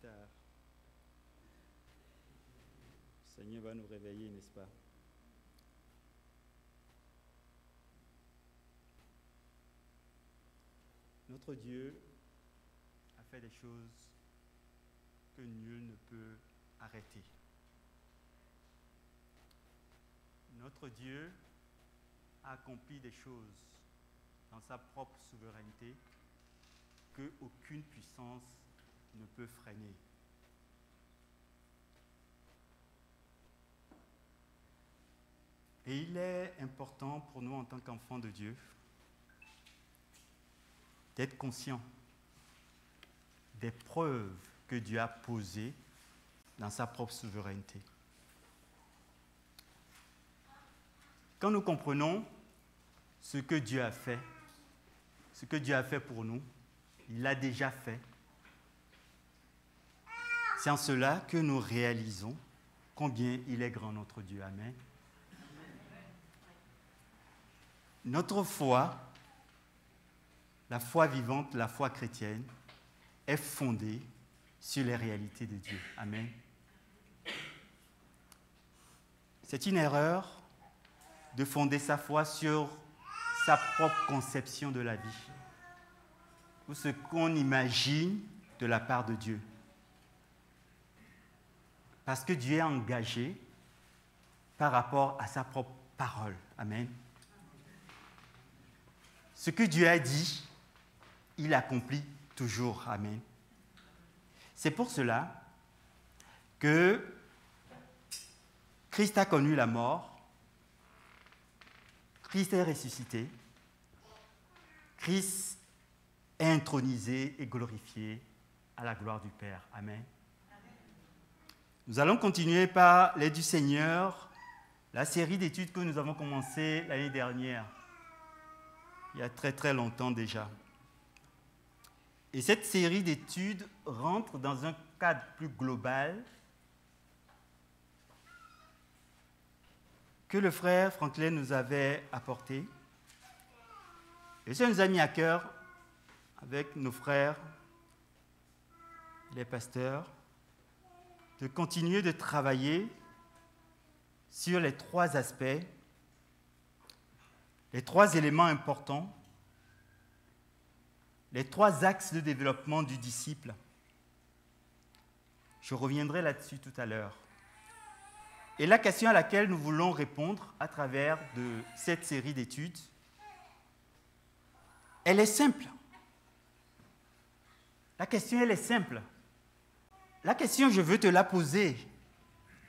tard. Le Seigneur va nous réveiller, n'est-ce pas? Notre Dieu a fait des choses que nul ne peut arrêter. Notre Dieu a accompli des choses dans sa propre souveraineté qu'aucune puissance ne peut freiner. Et il est important pour nous en tant qu'enfants de Dieu d'être conscients des preuves que Dieu a posées dans sa propre souveraineté. Quand nous comprenons ce que Dieu a fait pour nous, il l'a déjà fait. C'est en cela que nous réalisons combien il est grand notre Dieu. Amen. Notre foi, la foi vivante, la foi chrétienne, est fondée sur les réalités de Dieu. Amen. C'est une erreur de fonder sa foi sur sa propre conception de la vie ou ce qu'on imagine de la part de Dieu. Parce que Dieu est engagé par rapport à sa propre parole. Amen. Ce que Dieu a dit, il accomplit toujours. Amen. C'est pour cela que Christ a connu la mort, Christ est ressuscité, Christ est intronisé et glorifié à la gloire du Père. Amen. Nous allons continuer par l'aide du Seigneur, la série d'études que nous avons commencée l'année dernière, il y a très très longtemps déjà. Et cette série d'études rentre dans un cadre plus global que le frère Franklin nous avait apporté. Et ça nous a mis à cœur, avec nos frères, les pasteurs, de continuer de travailler sur les trois aspects, les trois éléments importants, les trois axes de développement du disciple. Je reviendrai là-dessus tout à l'heure. Et la question à laquelle nous voulons répondre à travers de cette série d'études, elle est simple. La question, elle est simple. La question, je veux te la poser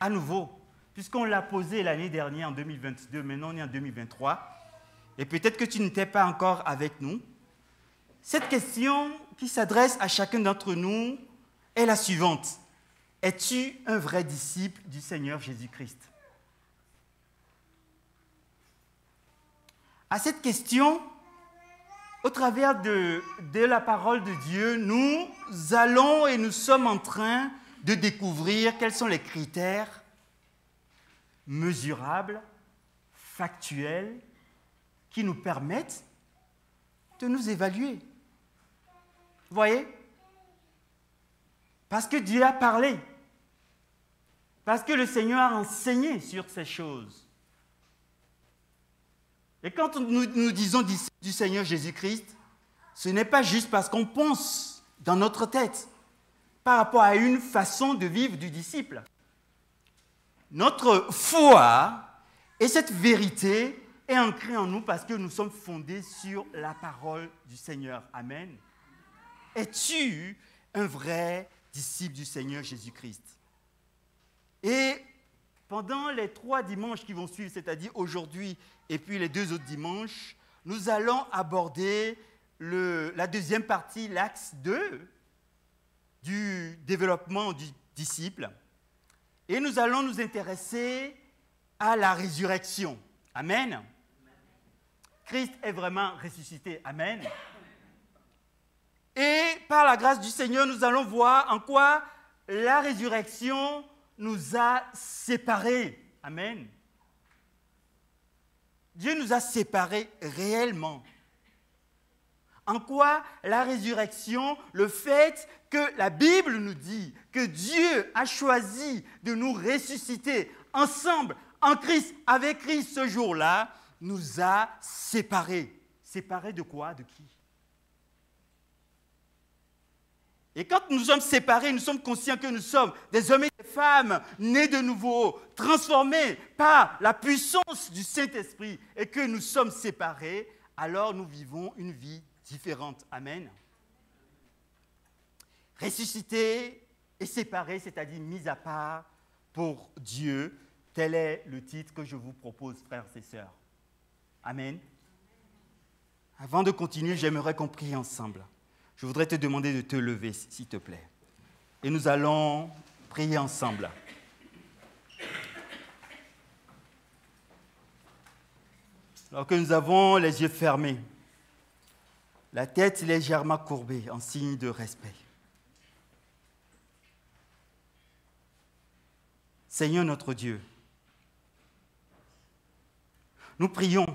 à nouveau, puisqu'on l'a posée l'année dernière en 2022, maintenant on est en 2023, et peut-être que tu n'étais pas encore avec nous. Cette question qui s'adresse à chacun d'entre nous est la suivante. Es-tu un vrai disciple du Seigneur Jésus-Christ? À cette question, au travers de la parole de Dieu, nous allons et nous sommes en train de découvrir quels sont les critères mesurables, factuels, qui nous permettent de nous évaluer. Vous voyez? Parce que Dieu a parlé. Parce que le Seigneur a enseigné sur ces choses. Et quand nous disons du Seigneur Jésus-Christ, ce n'est pas juste parce qu'on pense dans notre tête par rapport à une façon de vivre du disciple. Notre foi et cette vérité est ancrée en nous parce que nous sommes fondés sur la parole du Seigneur. Amen. Es-tu un vrai disciple du Seigneur Jésus-Christ? Et pendant les 3 dimanches qui vont suivre, c'est-à-dire aujourd'hui et puis les 2 autres dimanches, nous allons aborder la deuxième partie, l'axe 2 du développement du disciple. Et nous allons nous intéresser à la résurrection. Amen. Christ est vraiment ressuscité. Amen. Et par la grâce du Seigneur, nous allons voir en quoi la résurrection nous a séparés. Amen. Dieu nous a séparés réellement. En quoi la résurrection, le fait que la Bible nous dit que Dieu a choisi de nous ressusciter ensemble, en Christ, avec Christ ce jour-là, nous a séparés. Séparés de quoi? De qui? Et quand nous sommes séparés, nous sommes conscients que nous sommes des hommes et des femmes nés de nouveau, transformés par la puissance du Saint-Esprit et que nous sommes séparés, alors nous vivons une vie différente. Amen. Ressuscité et séparé, c'est-à-dire mis à part pour Dieu, tel est le titre que je vous propose, frères et sœurs. Amen. Avant de continuer, j'aimerais qu'on prie ensemble. Je voudrais te demander de te lever, s'il te plaît. Et nous allons prier ensemble. Alors que nous avons les yeux fermés, la tête légèrement courbée en signe de respect. Seigneur notre Dieu, nous prions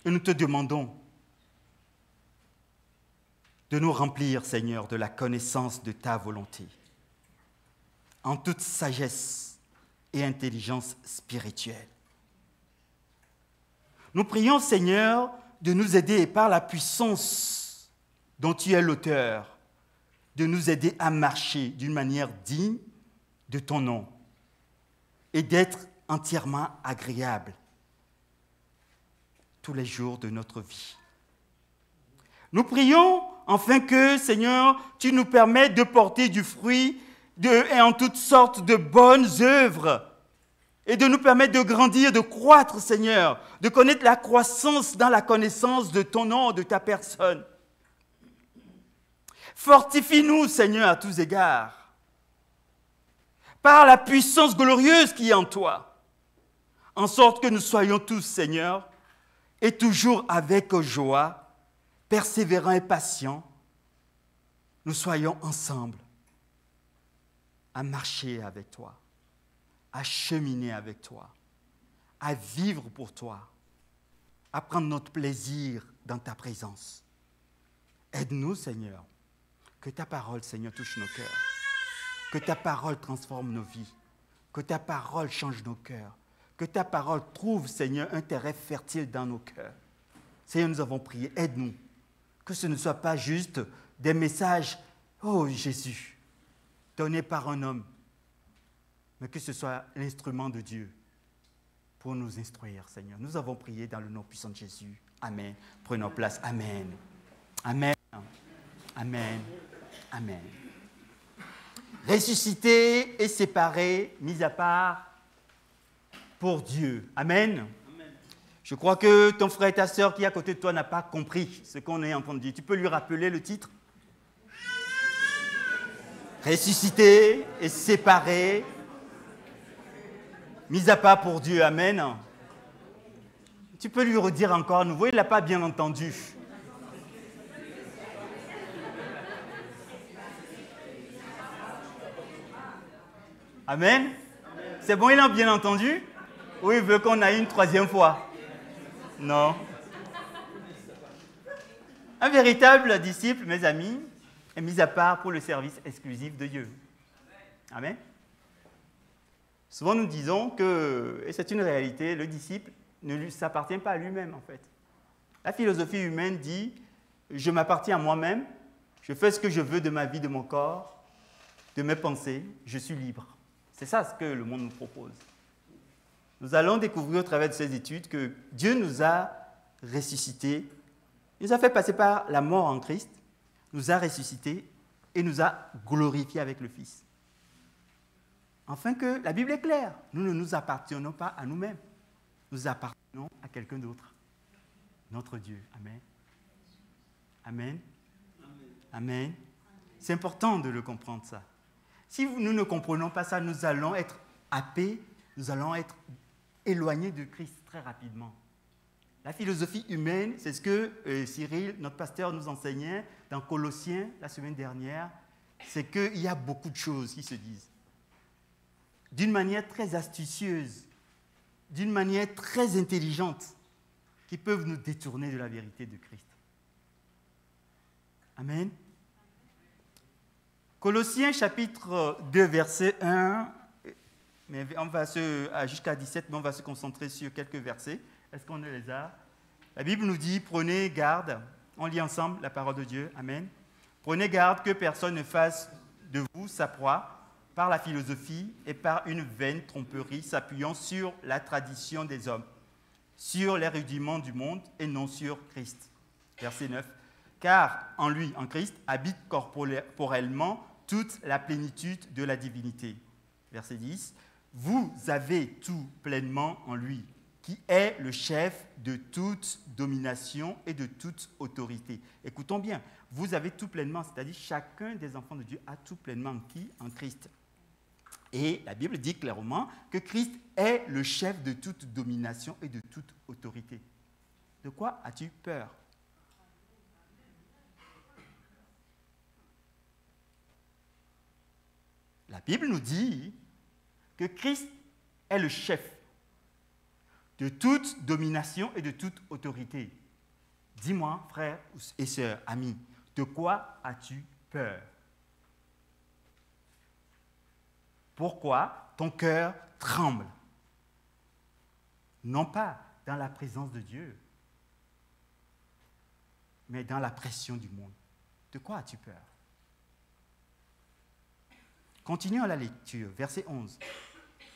et nous te demandons de nous remplir, Seigneur, de la connaissance de ta volonté, en toute sagesse et intelligence spirituelle. Nous prions, Seigneur, de nous aider par la puissance dont tu es l'auteur, de nous aider à marcher d'une manière digne de ton nom et d'être entièrement agréable tous les jours de notre vie. Nous prions afin que, Seigneur, tu nous permettes de porter du fruit et en toutes sortes de bonnes œuvres et de nous permettre de grandir, de croître, Seigneur, de connaître la croissance dans la connaissance de ton nom, de ta personne. Fortifie-nous, Seigneur, à tous égards, par la puissance glorieuse qui est en toi, en sorte que nous soyons tous, Seigneur, et toujours avec joie, persévérants et patients, nous soyons ensemble à marcher avec toi, à cheminer avec toi, à vivre pour toi, à prendre notre plaisir dans ta présence. Aide-nous, Seigneur, que ta parole, Seigneur, touche nos cœurs, que ta parole transforme nos vies, que ta parole change nos cœurs, que ta parole trouve, Seigneur, un terrain fertile dans nos cœurs. Seigneur, nous avons prié, aide-nous, que ce ne soit pas juste des messages, oh Jésus, donnés par un homme, mais que ce soit l'instrument de Dieu pour nous instruire, Seigneur. Nous avons prié dans le nom puissant de Jésus. Amen. Prenons place. Amen. Amen. Amen. Amen. Ressuscité et séparé, mis à part pour Dieu. Amen. Je crois que ton frère et ta sœur qui est à côté de toi n'a pas compris ce qu'on est en train de dire. Tu peux lui rappeler le titre? Ressuscité et séparé, mis à part pour Dieu. Amen. Tu peux lui redire encore à nouveau, il ne l'a pas bien entendu. Amen. C'est bon, il a bien entendu? Ou il veut qu'on aille une troisième fois? Non. Un véritable disciple, mes amis, est mis à part pour le service exclusif de Dieu. Amen. Souvent nous disons que, et c'est une réalité, le disciple ne s'appartient pas à lui-même en fait. La philosophie humaine dit, je m'appartiens à moi-même, je fais ce que je veux de ma vie, de mon corps, de mes pensées, je suis libre. C'est ça ce que le monde nous propose. Nous allons découvrir au travers de ces études que Dieu nous a ressuscités, il nous a fait passer par la mort en Christ, nous a ressuscités et nous a glorifiés avec le Fils. Afin que la Bible est claire, nous ne nous appartenons pas à nous-mêmes, nous appartenons à quelqu'un d'autre, notre Dieu. Amen. Amen. Amen. C'est important de le comprendre ça. Si nous ne comprenons pas ça, nous allons être happés, nous allons être éloignés de Christ très rapidement. La philosophie humaine, c'est ce que Cyril, notre pasteur, nous enseignait dans Colossiens la semaine dernière, c'est qu'il y a beaucoup de choses qui se disent. D'une manière très astucieuse, d'une manière très intelligente, qui peuvent nous détourner de la vérité de Christ. Amen. Colossiens chapitre 2, verset 1, mais on va jusqu'à 17, mais on va se concentrer sur quelques versets. Est-ce qu'on les a? La Bible nous dit, prenez garde, on lit ensemble la parole de Dieu, amen. Prenez garde que personne ne fasse de vous sa proie par la philosophie et par une vaine tromperie s'appuyant sur la tradition des hommes, sur les rudiments du monde et non sur Christ. Verset 9. Car en lui, en Christ, habite corporellement toute la plénitude de la divinité. Verset 10. Vous avez tout pleinement en lui, qui est le chef de toute domination et de toute autorité. Écoutons bien, vous avez tout pleinement, c'est-à-dire chacun des enfants de Dieu a tout pleinement en qui? En Christ. Et la Bible dit clairement que Christ est le chef de toute domination et de toute autorité. De quoi as-tu peur? La Bible nous dit que Christ est le chef de toute domination et de toute autorité. Dis-moi, frère et sœur, ami, de quoi as-tu peur? Pourquoi ton cœur tremble? Non pas dans la présence de Dieu, mais dans la pression du monde. De quoi as-tu peur? Continuons la lecture, verset 11.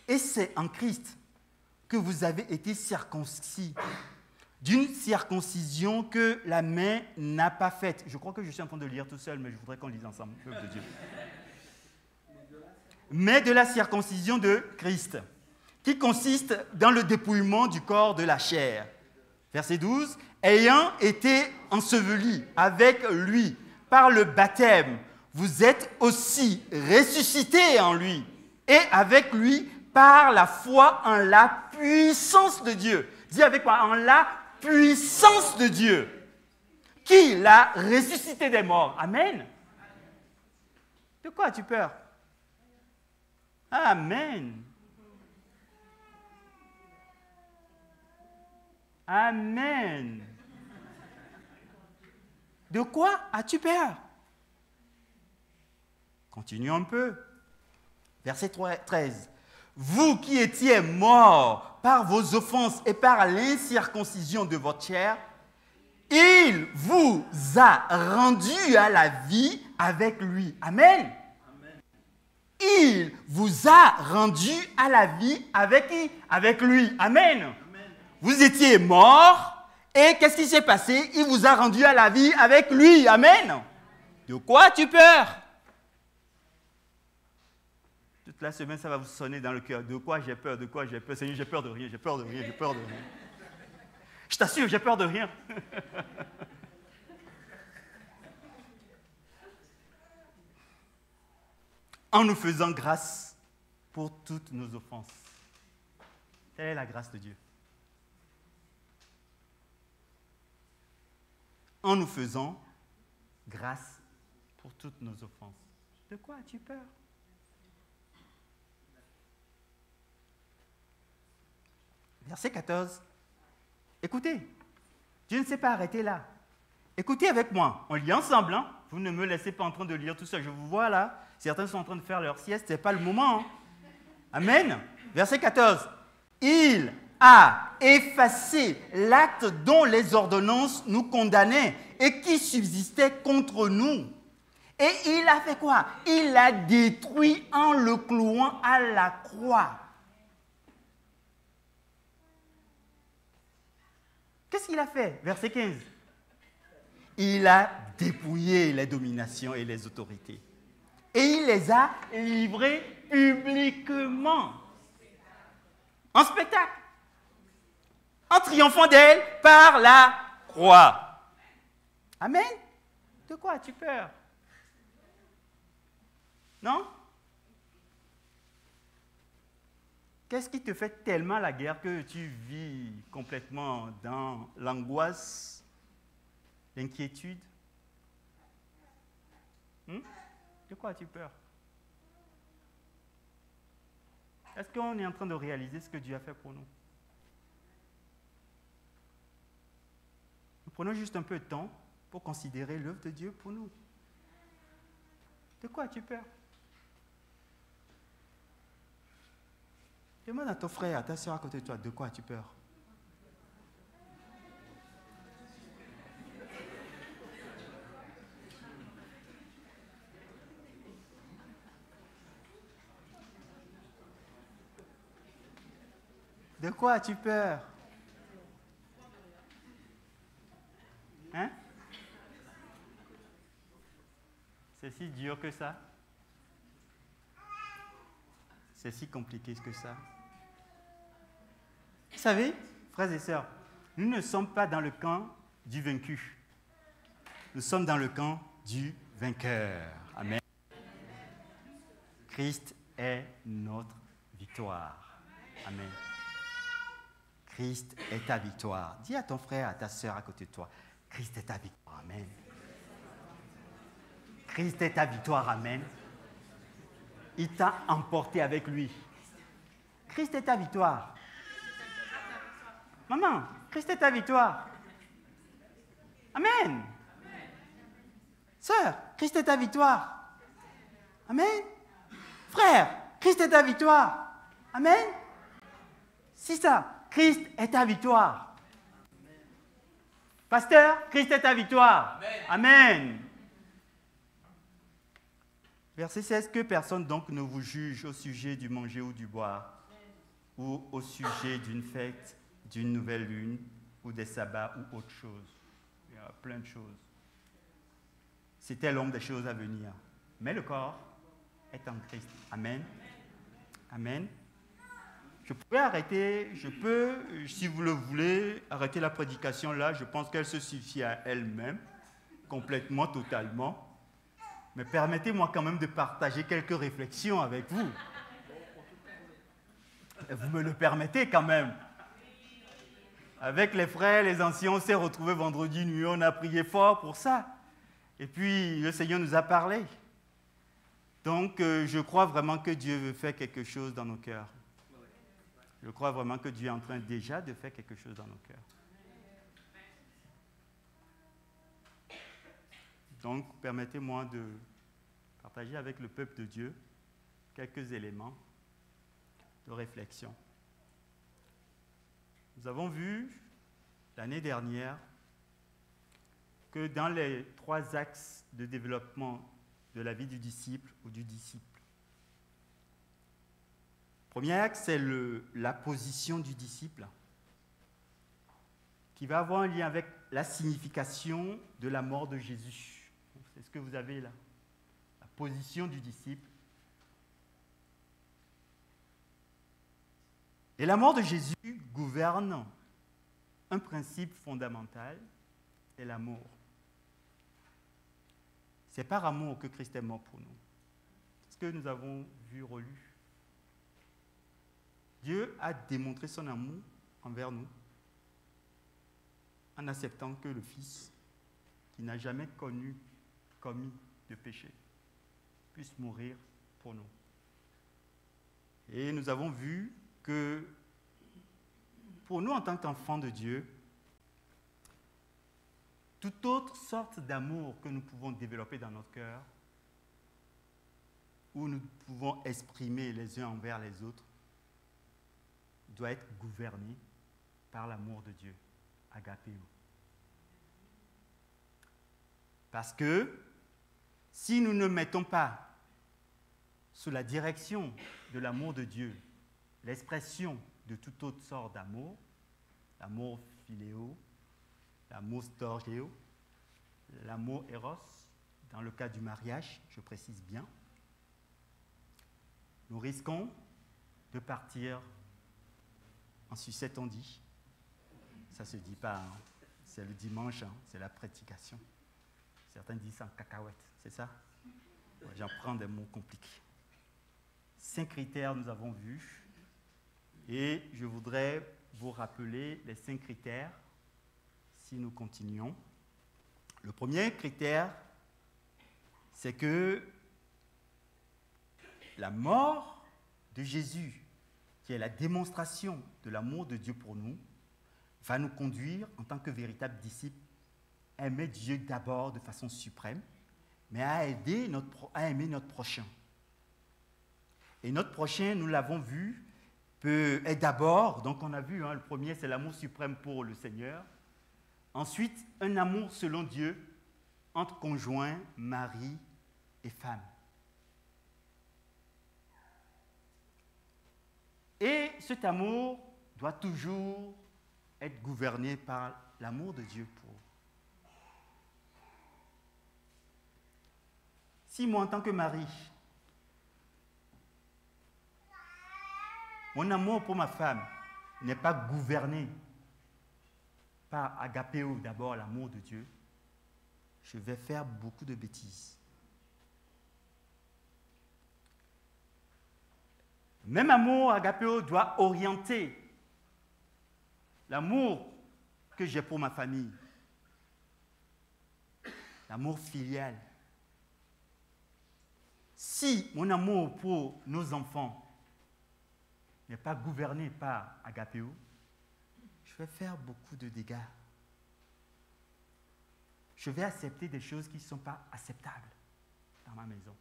Et c'est en Christ que vous avez été circoncis, d'une circoncision que la main n'a pas faite. Je crois que je suis en train de lire tout seul, mais je voudrais qu'on lise ensemble, peuple de Dieu. Mais de la circoncision de Christ, qui consiste dans le dépouillement du corps de la chair. Verset 12. Ayant été ensevelis avec lui par le baptême, vous êtes aussi ressuscités en lui, et avec lui par la foi en la puissance de Dieu. Dis avec moi, en la puissance de Dieu, qui l'a ressuscité des morts. Amen. De quoi as-tu peur? Amen. Amen. De quoi as-tu peur? Continuons un peu. Verset 13. Vous qui étiez morts par vos offenses et par l'incirconcision de votre chair, il vous a rendus à la vie avec lui. Amen. Il vous a rendus à la vie avec qui? Avec lui. Amen. Amen. Vous étiez morts et qu'est-ce qui s'est passé? Il vous a rendus à la vie avec lui. Amen. De quoi as-tu peur? Toute la semaine, ça va vous sonner dans le cœur. De quoi j'ai peur? De quoi j'ai peur? Seigneur, j'ai peur de rien, j'ai peur de rien, j'ai peur de rien. Je t'assure, j'ai peur de rien. En nous faisant grâce pour toutes nos offenses. Telle est la grâce de Dieu. En nous faisant grâce pour toutes nos offenses. De quoi as-tu peur? Verset 14. Écoutez, Dieu ne s'est pas arrêté là. Écoutez avec moi, on lit ensemble. Hein? Vous ne me laissez pas en train de lire tout seul. Je vous vois là. Certains sont en train de faire leur sieste. Ce n'est pas le moment. Hein? Amen. Verset 14. Il a effacé l'acte dont les ordonnances nous condamnaient et qui subsistait contre nous. Et il a fait quoi? Il l'a détruit en le clouant à la croix. Qu'est-ce qu'il a fait? Verset 15. Il a dépouillé les dominations et les autorités. Et il les a livrées publiquement. En spectacle. En triomphant d'elle par la croix. Amen. De quoi as-tu peur? Non? Qu'est-ce qui te fait tellement la guerre que tu vis complètement dans l'angoisse, l'inquiétude? De quoi as-tu peur? Est-ce qu'on est en train de réaliser ce que Dieu a fait pour nous? Nous prenons juste un peu de temps pour considérer l'œuvre de Dieu pour nous. De quoi as-tu peur? Demande à ton frère, à ta soeur à côté de toi, de quoi as-tu peur? De quoi as-tu peur? Hein? C'est si dur que ça? C'est si compliqué que ça? Vous savez, frères et sœurs, nous ne sommes pas dans le camp du vaincu. Nous sommes dans le camp du vainqueur. Amen. Christ est notre victoire. Amen. Christ est ta victoire. Dis à ton frère, à ta sœur à côté de toi, Christ est ta victoire. Amen. Christ est ta victoire. Amen. Il t'a emporté avec lui. Christ est ta victoire. Maman, Christ est ta victoire. Amen. Sœur, Christ est ta victoire. Amen. Frère, Christ est ta victoire. Amen. C'est ça. Christ est ta victoire. Pasteur, Christ est ta victoire. Amen. Verset 16, que personne donc ne vous juge au sujet du manger ou du boire, ou au sujet d'une fête, d'une nouvelle lune, ou des sabbats, ou autre chose. Il y a plein de choses. C'était l'ombre des choses à venir. Mais le corps est en Christ. Amen. Amen. Je peux arrêter, si vous le voulez, arrêter la prédication là. Je pense qu'elle se suffit à elle-même, complètement, totalement. Mais permettez-moi quand même de partager quelques réflexions avec vous. Vous me le permettez quand même. Avec les frères, les anciens, on s'est retrouvés vendredi nuit, on a prié fort pour ça. Et puis, le Seigneur nous a parlé. Donc, je crois vraiment que Dieu veut faire quelque chose dans nos cœurs. Je crois vraiment que Dieu est en train déjà de faire quelque chose dans nos cœurs. Donc, permettez-moi de partager avec le peuple de Dieu quelques éléments de réflexion. Nous avons vu l'année dernière que dans les 3 axes de développement de la vie du disciple ou du disciple, le premier axe, c'est la position du disciple, qui va avoir un lien avec la signification de la mort de Jésus. C'est ce que vous avez là, la position du disciple. Et la mort de Jésus gouverne un principe fondamental, c'est l'amour. C'est par amour que Christ est mort pour nous. C'est ce que nous avons vu, relu. Dieu a démontré son amour envers nous en acceptant que le Fils, qui n'a jamais commis de péché, puisse mourir pour nous. Et nous avons vu que pour nous, en tant qu'enfants de Dieu, toute autre sorte d'amour que nous pouvons développer dans notre cœur, où nous pouvons exprimer les uns envers les autres, doit être gouverné par l'amour de Dieu, agapéo. Parce que si nous ne mettons pas sous la direction de l'amour de Dieu l'expression de toute autre sorte d'amour, l'amour philéo, l'amour storgéo, l'amour éros, dans le cas du mariage, je précise bien, nous risquons de partir en sucette, on dit. Ça ne se dit pas, hein. C'est le dimanche, hein. C'est la prédication. Certains disent en cacahuète, c'est ça? Ouais, j'en prends des mots compliqués. 5 critères nous avons vus. Et je voudrais vous rappeler les 5 critères si nous continuons. Le premier critère, c'est que la mort de Jésus, qui est la démonstration de l'amour de Dieu pour nous, va nous conduire, en tant que véritables disciples, à à aimer Dieu d'abord de façon suprême, mais à aimer notre prochain. Et notre prochain, nous l'avons vu, peut être d'abord, donc on a vu, le premier c'est l'amour suprême pour le Seigneur. Ensuite, un amour selon Dieu entre conjoints, mari et femme. Et cet amour doit toujours être gouverné par l'amour de Dieu pour. Si moi, en tant que mari, mon amour pour ma femme n'est pas gouverné par agapéo, d'abord l'amour de Dieu, je vais faire beaucoup de bêtises. Même amour agapéo doit orienter l'amour que j'ai pour ma famille, l'amour filial. Si mon amour pour nos enfants n'est pas gouverné par agapéo, je vais faire beaucoup de dégâts. Je vais accepter des choses qui ne sont pas acceptables dans ma maison.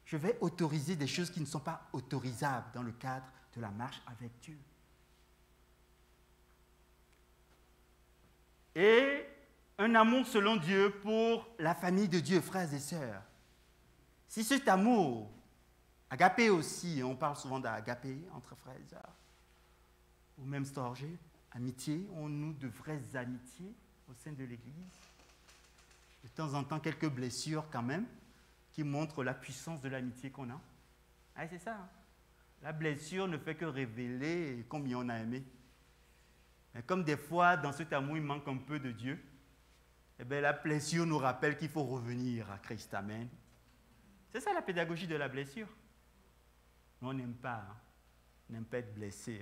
Je vais autoriser des choses qui ne sont pas autorisables dans le cadre de la marche avec Dieu. Et un amour selon Dieu pour la famille de Dieu, frères et sœurs. Si cet amour, agapé aussi, on parle souvent d'agapé entre frères et sœurs, ou même storgé, amitié, on noue de vraies amitiés au sein de l'Église. De temps en temps, quelques blessures quand même, qui montrent la puissance de l'amitié qu'on a. Ah, c'est ça. La blessure ne fait que révéler combien on a aimé. Mais comme des fois, dans cet amour, il manque un peu de Dieu, eh bien, la blessure nous rappelle qu'il faut revenir à Christ. Amen. C'est ça la pédagogie de la blessure. On n'aime pas, on n'aime pas être blessé.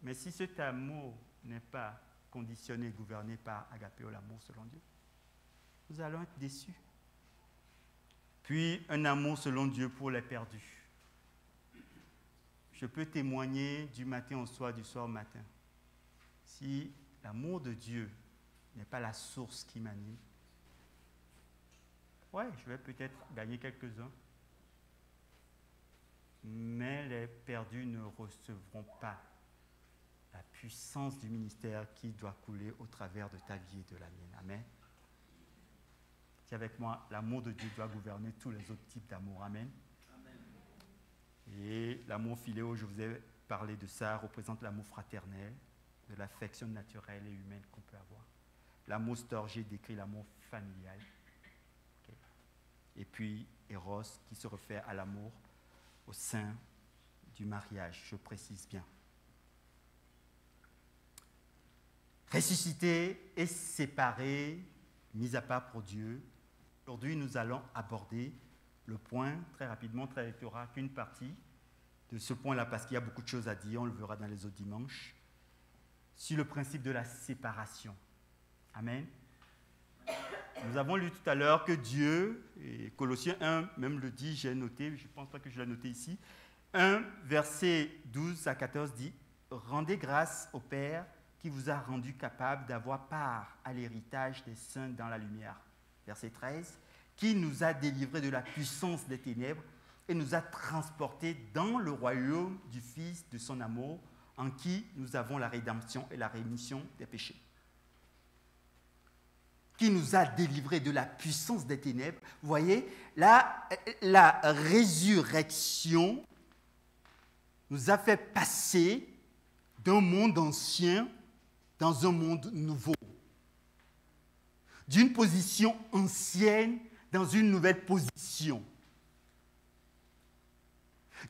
Mais si cet amour n'est pas conditionné, gouverné par agapéo, l'amour selon Dieu, nous allons être déçus. Puis, un amour selon Dieu pour les perdus. Je peux témoigner du matin au soir, du soir au matin. Si l'amour de Dieu n'est pas la source qui m'anime, ouais, je vais peut-être gagner quelques-uns, mais les perdus ne recevront pas la puissance du ministère qui doit couler au travers de ta vie et de la mienne. Amen. Si avec moi, l'amour de Dieu doit gouverner tous les autres types d'amour. Amen. Amen. Et l'amour philéo, je vous ai parlé de ça, représente l'amour fraternel, de l'affection naturelle et humaine qu'on peut avoir. L'amour storgé décrit l'amour familial. Okay. Et puis, Eros, qui se réfère à l'amour au sein du mariage, je précise bien. Ressuscité et séparé, mis à part pour Dieu. Aujourd'hui, nous allons aborder le point, très rapidement, il n'y aura qu'une partie de ce point-là, parce qu'il y a beaucoup de choses à dire, on le verra dans les autres dimanches, sur le principe de la séparation. Amen. Nous avons lu tout à l'heure que Dieu, et Colossiens 1 même le dit, j'ai noté, je ne pense pas que je l'ai noté ici, 1, verset 12 à 14 dit « Rendez grâce au Père qui vous a rendu capable d'avoir part à l'héritage des saints dans la lumière. » Verset 13, « Qui nous a délivrés de la puissance des ténèbres et nous a transportés dans le royaume du Fils de son amour, en qui nous avons la rédemption et la rémission des péchés. » Qui nous a délivrés de la puissance des ténèbres. Vous voyez, là, la résurrection nous a fait passer d'un monde ancien dans un monde nouveau. D'une position ancienne dans une nouvelle position.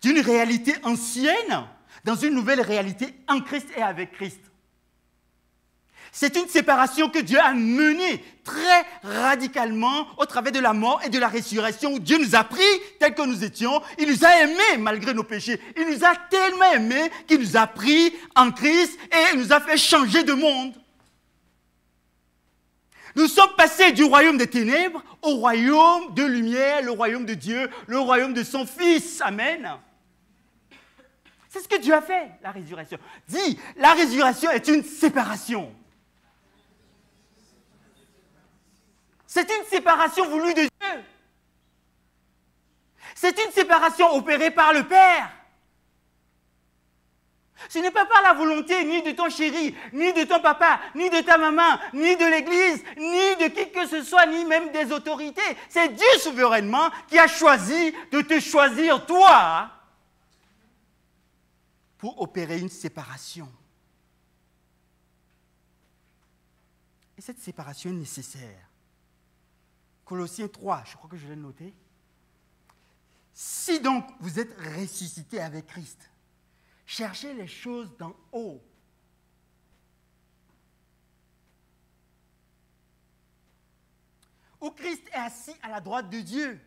D'une réalité ancienne dans une nouvelle réalité en Christ et avec Christ. C'est une séparation que Dieu a menée très radicalement au travers de la mort et de la résurrection, où Dieu nous a pris tels que nous étions. Il nous a aimés malgré nos péchés. Il nous a tellement aimés qu'il nous a pris en Christ et il nous a fait changer de monde. Nous sommes passés du royaume des ténèbres au royaume de lumière, le royaume de Dieu, le royaume de son Fils. Amen. C'est ce que Dieu a fait, la résurrection. Dis, la résurrection est une séparation. C'est une séparation voulue de Dieu. C'est une séparation opérée par le Père. Ce n'est pas par la volonté ni de ton chéri, ni de ton papa, ni de ta maman, ni de l'Église, ni de qui que ce soit, ni même des autorités. C'est Dieu souverainement qui a choisi de te choisir toi pour opérer une séparation. Et cette séparation est nécessaire. Colossiens 3, je crois que je l'ai noté. Si donc vous êtes ressuscité avec Christ, cherchez les choses d'en haut. Où Christ est assis à la droite de Dieu.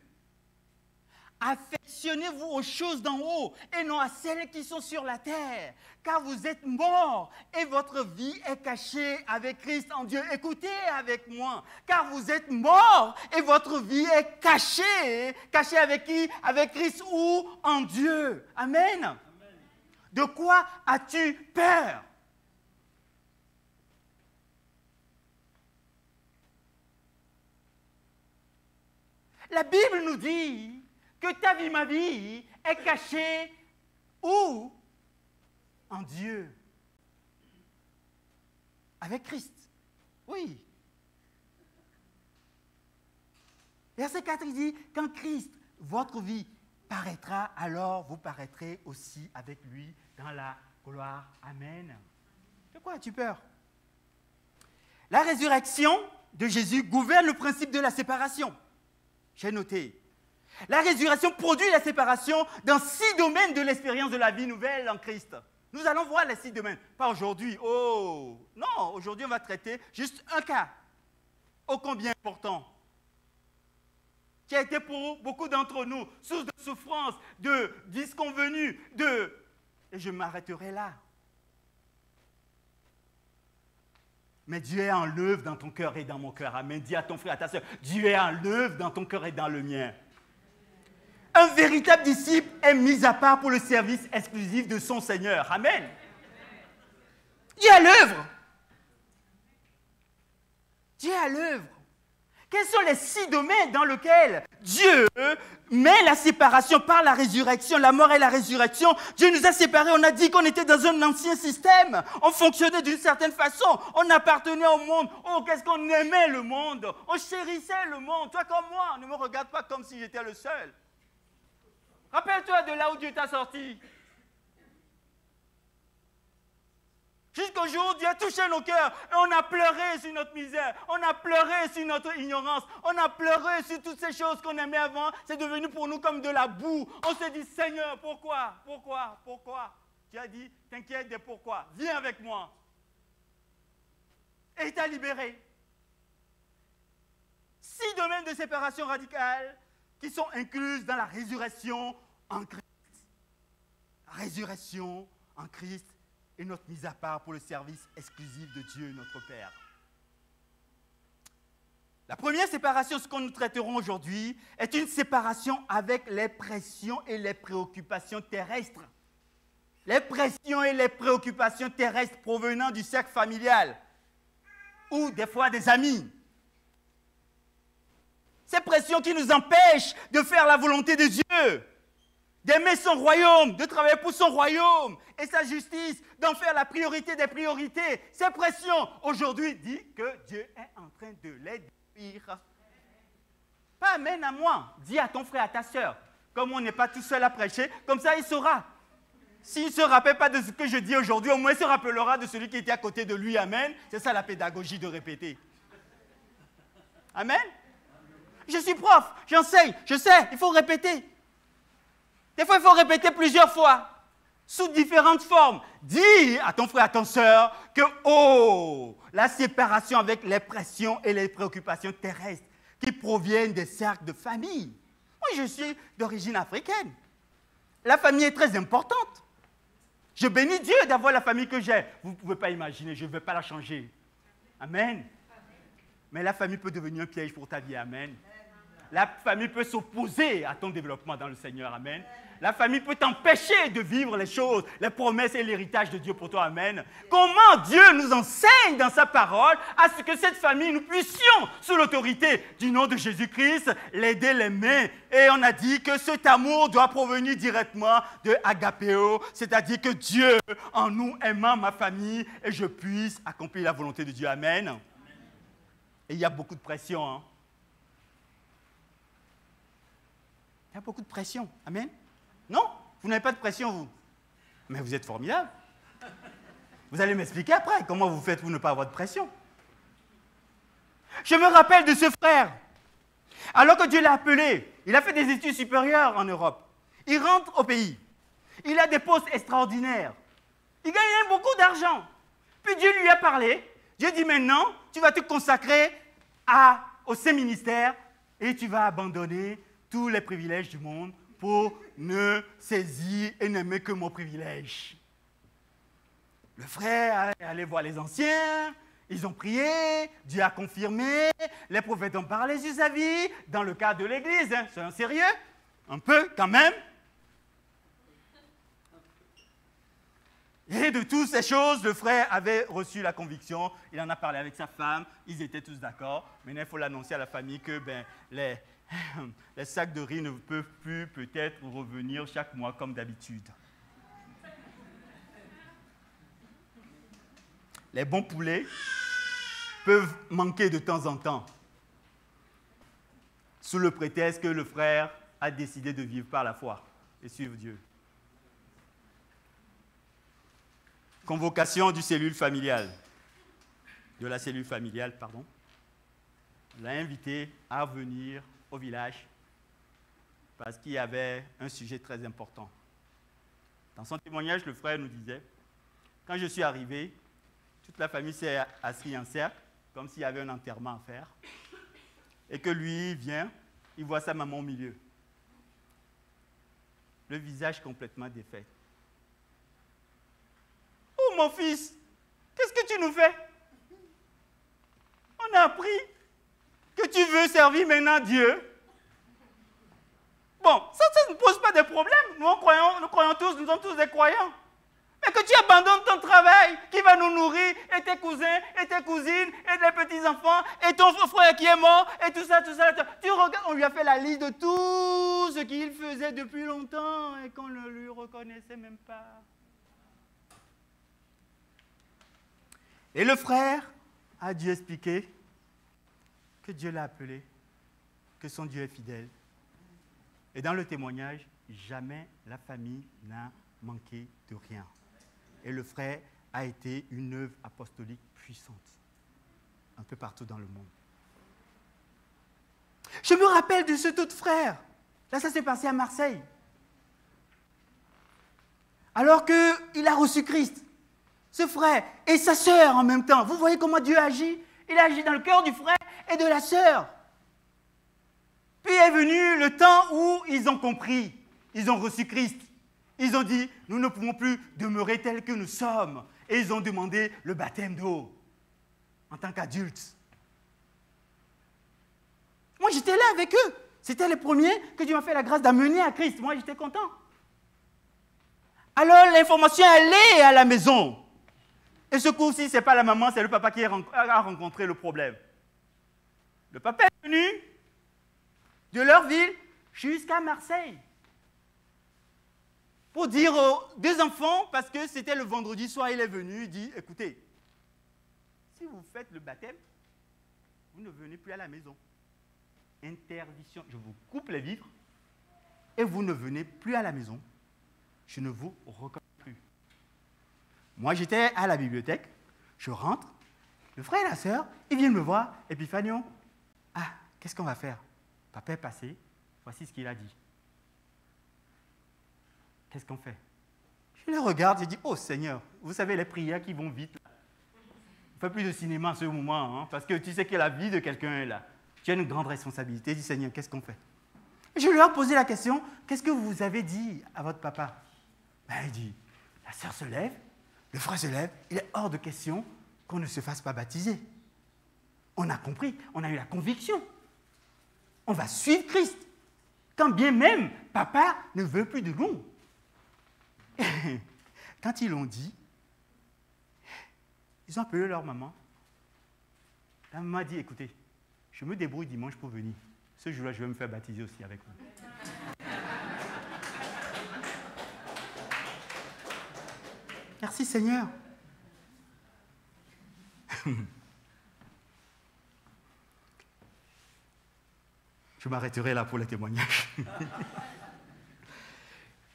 Affectionnez-vous aux choses d'en haut et non à celles qui sont sur la terre, car vous êtes morts et votre vie est cachée avec Christ en Dieu. Écoutez avec moi, car vous êtes morts et votre vie est cachée. Cachée avec qui? Avec Christ ou en Dieu. Amen. Amen. De quoi as-tu peur? La Bible nous dit que ta vie, ma vie, est cachée où? En Dieu. Avec Christ. Oui. Verset 4, il dit, quand Christ, votre vie, paraîtra, alors vous paraîtrez aussi avec lui dans la gloire. Amen. De quoi as-tu peur? La résurrection de Jésus gouverne le principe de la séparation. J'ai noté. La résurrection produit la séparation dans 6 domaines de l'expérience de la vie nouvelle en Christ. Nous allons voir les 6 domaines. Pas aujourd'hui. Oh, non, aujourd'hui on va traiter juste un cas. Ô combien important. Qui a été pour beaucoup d'entre nous source de souffrance, de disconvenue, Et je m'arrêterai là. Mais Dieu est en l'œuvre dans ton cœur et dans mon cœur. Amen. Dis à ton frère, à ta soeur, Dieu est en l'œuvre dans ton cœur et dans le mien. Un véritable disciple est mis à part pour le service exclusif de son Seigneur. Amen. Dieu est à l'œuvre. Dieu est à l'œuvre. Quels sont les 6 domaines dans lesquels Dieu met la séparation par la résurrection, la mort et la résurrection? Dieu nous a séparés, on a dit qu'on était dans un ancien système, on fonctionnait d'une certaine façon, on appartenait au monde. Oh, qu'est-ce qu'on aimait le monde, on chérissait le monde. Toi comme moi, ne me regarde pas comme si j'étais le seul. Rappelle-toi de là où Dieu t'a sorti. Jusqu'au jour où Dieu a touché nos cœurs et on a pleuré sur notre misère, on a pleuré sur notre ignorance, on a pleuré sur toutes ces choses qu'on aimait avant. C'est devenu pour nous comme de la boue. On s'est dit, Seigneur, pourquoi? Dieu a dit, t'inquiète des pourquoi, viens avec moi. Et il t'a libéré. 6 domaines de séparation radicale qui sont incluses dans la résurrection en Christ. La résurrection en Christ et notre mise à part pour le service exclusif de Dieu, notre Père. La première séparation, ce que nous traiterons aujourd'hui, est une séparation avec les pressions et les préoccupations terrestres. Les pressions et les préoccupations terrestres provenant du cercle familial ou des fois des amis. Ces pressions qui nous empêchent de faire la volonté de Dieu, d'aimer son royaume, de travailler pour son royaume et sa justice, d'en faire la priorité des priorités. Ces pressions, aujourd'hui, dit que Dieu est en train de les détruire. Pas amen à moi, dis à ton frère, à ta soeur, comme on n'est pas tout seul à prêcher, comme ça il saura. S'il ne se rappelle pas de ce que je dis aujourd'hui, au moins il se rappellera de celui qui était à côté de lui, amen. C'est ça la pédagogie de répéter. Amen. Je suis prof, j'enseigne, je sais, il faut répéter. Des fois, il faut répéter plusieurs fois, sous différentes formes. Dis à ton frère, à ton soeur, que la séparation avec les pressions et les préoccupations terrestres qui proviennent des cercles de famille. Moi, je suis d'origine africaine. La famille est très importante. Je bénis Dieu d'avoir la famille que j'ai. Vous ne pouvez pas imaginer, je ne vais pas la changer. Amen. Mais la famille peut devenir un piège pour ta vie. Amen. La famille peut s'opposer à ton développement dans le Seigneur. Amen. La famille peut t'empêcher de vivre les choses, les promesses et l'héritage de Dieu pour toi. Amen. Comment Dieu nous enseigne dans sa parole à ce que cette famille, nous puissions, sous l'autorité du nom de Jésus-Christ, l'aider, l'aimer. Et on a dit que cet amour doit provenir directement de agapéo, c'est-à-dire que Dieu, en nous aimant ma famille, et je puisse accomplir la volonté de Dieu. Amen. Et il y a beaucoup de pression. Hein? Il y a beaucoup de pression. Amen. Non, vous n'avez pas de pression, vous. Mais vous êtes formidable. Vous allez m'expliquer après comment vous faites pour ne pas avoir de pression. Je me rappelle de ce frère. Alors que Dieu l'a appelé, il a fait des études supérieures en Europe. Il rentre au pays. Il a des postes extraordinaires. Il gagne beaucoup d'argent. Puis Dieu lui a parlé. Dieu dit maintenant, tu vas te consacrer au Saint-Ministère et tu vas abandonner tous les privilèges du monde pour ne saisir et n'aimer que mon privilège. Le frère est allé voir les anciens, ils ont prié, Dieu a confirmé, les prophètes ont parlé sur sa vie, dans le cadre de l'Église, hein, soyons sérieux, un peu quand même. Et de toutes ces choses, le frère avait reçu la conviction, il en a parlé avec sa femme, ils étaient tous d'accord. Maintenant, il faut l'annoncer à la famille que les sacs de riz ne peuvent plus peut-être revenir chaque mois comme d'habitude. Les bons poulets peuvent manquer de temps en temps, sous le prétexte que le frère a décidé de vivre par la foi et suivre Dieu. Convocation de la cellule familiale, On l'a invité à venir au village parce qu'il y avait un sujet très important. Dans son témoignage, le frère nous disait, quand je suis arrivé, toute la famille s'est assise en cercle, comme s'il y avait un enterrement à faire, et que lui vient, il voit sa maman au milieu, le visage complètement défait. Oh mon fils, qu'est-ce que tu nous fais? On a appris que tu veux servir maintenant Dieu. Bon, ça ne pose pas de problème. Nous croyons tous, nous sommes tous des croyants. Mais que tu abandonnes ton travail qui va nous nourrir, et tes cousins, et tes cousines, et les petits-enfants, et ton frère qui est mort, et tout ça. Tu regardes, on lui a fait la liste de tout ce qu'il faisait depuis longtemps et qu'on ne lui reconnaissait même pas. Et le frère a dû expliquer que Dieu l'a appelé, que son Dieu est fidèle. Et dans le témoignage, jamais la famille n'a manqué de rien. Et le frère a été une œuvre apostolique puissante, un peu partout dans le monde. Je me rappelle de cet autre frère. Là, ça s'est passé à Marseille. Alors qu'il a reçu Christ, ce frère et sa sœur en même temps. Vous voyez comment Dieu agit? Il agit dans le cœur du frère et de la sœur. Puis est venu le temps où ils ont compris, ils ont reçu Christ. Ils ont dit, nous ne pouvons plus demeurer tels que nous sommes. Et ils ont demandé le baptême d'eau en tant qu'adultes. Moi, j'étais là avec eux. C'était les premiers que Dieu m'a fait la grâce d'amener à Christ. Moi, j'étais content. Alors, l'information est allée à la maison. Et ce coup-ci, ce n'est pas la maman, c'est le papa qui a rencontré le problème. Le papa est venu de leur ville jusqu'à Marseille pour dire aux deux enfants, parce que c'était le vendredi soir, il est venu, il dit, écoutez, si vous faites le baptême, vous ne venez plus à la maison. Interdiction, je vous coupe les vivres et vous ne venez plus à la maison. Je ne vous reconnais plus. Moi, j'étais à la bibliothèque, je rentre, le frère et la sœur, ils viennent me voir, Epiphanio, qu'est-ce qu'on va faire? Papa est passé, voici ce qu'il a dit. Qu'est-ce qu'on fait? Je les regarde, je dis, oh Seigneur, vous savez les prières qui vont vite. On ne fait plus de cinéma en ce moment, parce que tu sais que la vie de quelqu'un est là. Tu as une grande responsabilité. Je dis, Seigneur, qu'est-ce qu'on fait? Et je lui ai posé la question, qu'est-ce que vous avez dit à votre papa? Il dit, la sœur se lève, le frère se lève, il est hors de question qu'on ne se fasse pas baptiser. On a compris, on a eu la conviction. On va suivre Christ. Quand bien même, papa ne veut plus de nous. Quand ils l'ont dit, ils ont appelé leur maman. La maman a dit, écoutez, je me débrouille dimanche pour venir. Ce jour-là, je vais me faire baptiser aussi avec vous. Merci Seigneur. Je m'arrêterai là pour les témoignages.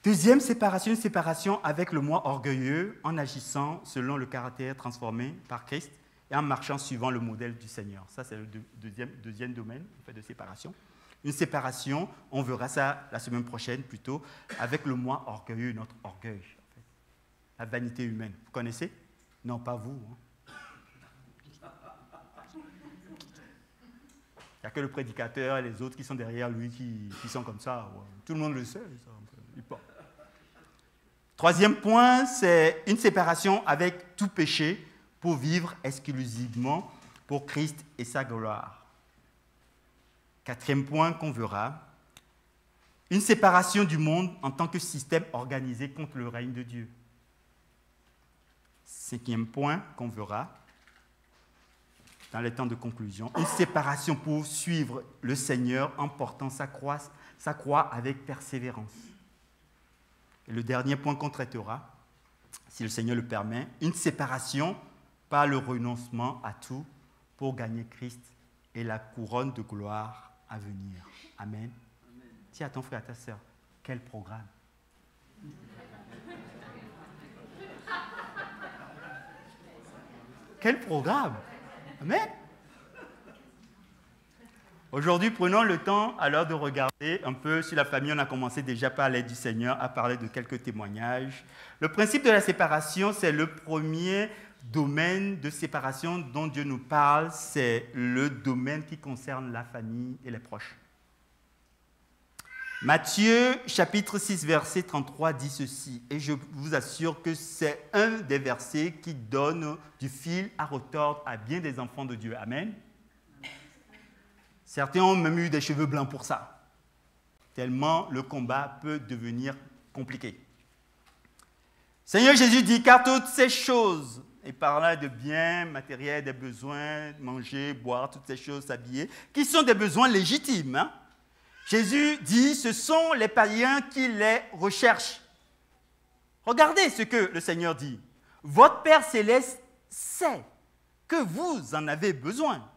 Deuxième séparation, une séparation avec le moi orgueilleux en agissant selon le caractère transformé par Christ et en marchant suivant le modèle du Seigneur. Ça, c'est le deuxième domaine en fait, de séparation. Une séparation, on verra ça la semaine prochaine plutôt, avec le moi orgueilleux, notre orgueil. En fait. La vanité humaine. Vous connaissez? Non, pas vous. Hein. Il n'y a que le prédicateur et les autres qui sont derrière lui qui sont comme ça. Ouais. Tout le monde le sait. Ça. Troisième point, c'est une séparation avec tout péché pour vivre exclusivement pour Christ et sa gloire. Quatrième point qu'on verra, une séparation du monde en tant que système organisé contre le règne de Dieu. Cinquième point qu'on verra, dans les temps de conclusion, une séparation pour suivre le Seigneur en portant sa croix avec persévérance. Et le dernier point qu'on traitera, si le Seigneur le permet, une séparation par le renoncement à tout pour gagner Christ et la couronne de gloire à venir. Amen. Dis à ton frère, à ta sœur, quel programme? Quel programme? Amen. Aujourd'hui, prenons le temps alors de regarder un peu sur la famille. On a commencé déjà par l'aide du Seigneur à parler de quelques témoignages. Le principe de la séparation, c'est le premier domaine de séparation dont Dieu nous parle. C'est le domaine qui concerne la famille et les proches. Matthieu, chapitre 6, verset 33, dit ceci. Et je vous assure que c'est un des versets qui donne du fil à retordre à bien des enfants de Dieu. Amen. Certains ont même eu des cheveux blancs pour ça, tellement le combat peut devenir compliqué. Seigneur Jésus dit, car toutes ces choses, et par là de biens matériels, des besoins, manger, boire, toutes ces choses, s'habiller, qui sont des besoins légitimes. Hein? Jésus dit, ce sont les païens qui les recherchent. Regardez ce que le Seigneur dit. Votre Père céleste sait que vous en avez besoin.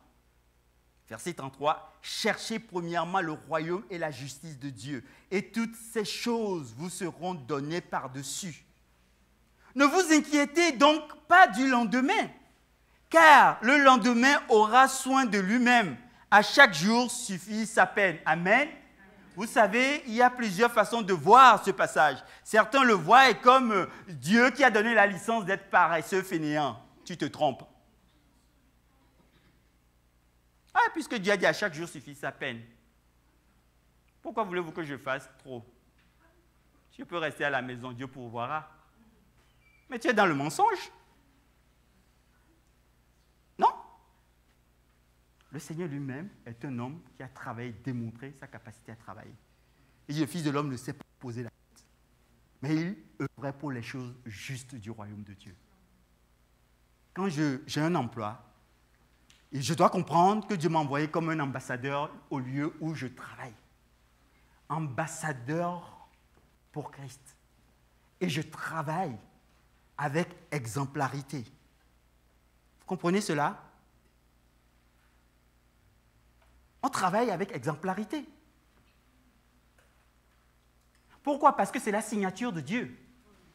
Verset 33, cherchez premièrement le royaume et la justice de Dieu, et toutes ces choses vous seront données par-dessus. Ne vous inquiétez donc pas du lendemain, car le lendemain aura soin de lui-même. À chaque jour suffit sa peine. Amen. Vous savez, il y a plusieurs façons de voir ce passage. Certains le voient comme Dieu qui a donné la licence d'être paresseux, fainéant. Tu te trompes. Ah, puisque Dieu a dit à chaque jour suffit sa peine. Pourquoi voulez-vous que je fasse trop? Je peux rester à la maison, Dieu pourvoira. Mais tu es dans le mensonge. Non. Le Seigneur lui-même est un homme qui a travaillé, démontré sa capacité à travailler. Et le Fils de l'homme ne sait pas poser la tête. Mais il œuvrait pour les choses justes du royaume de Dieu. Quand j'ai un emploi, et je dois comprendre que Dieu m'a envoyé comme un ambassadeur au lieu où je travaille. Ambassadeur pour Christ. Et je travaille avec exemplarité. Vous comprenez cela? On travaille avec exemplarité. Pourquoi? Parce que c'est la signature de Dieu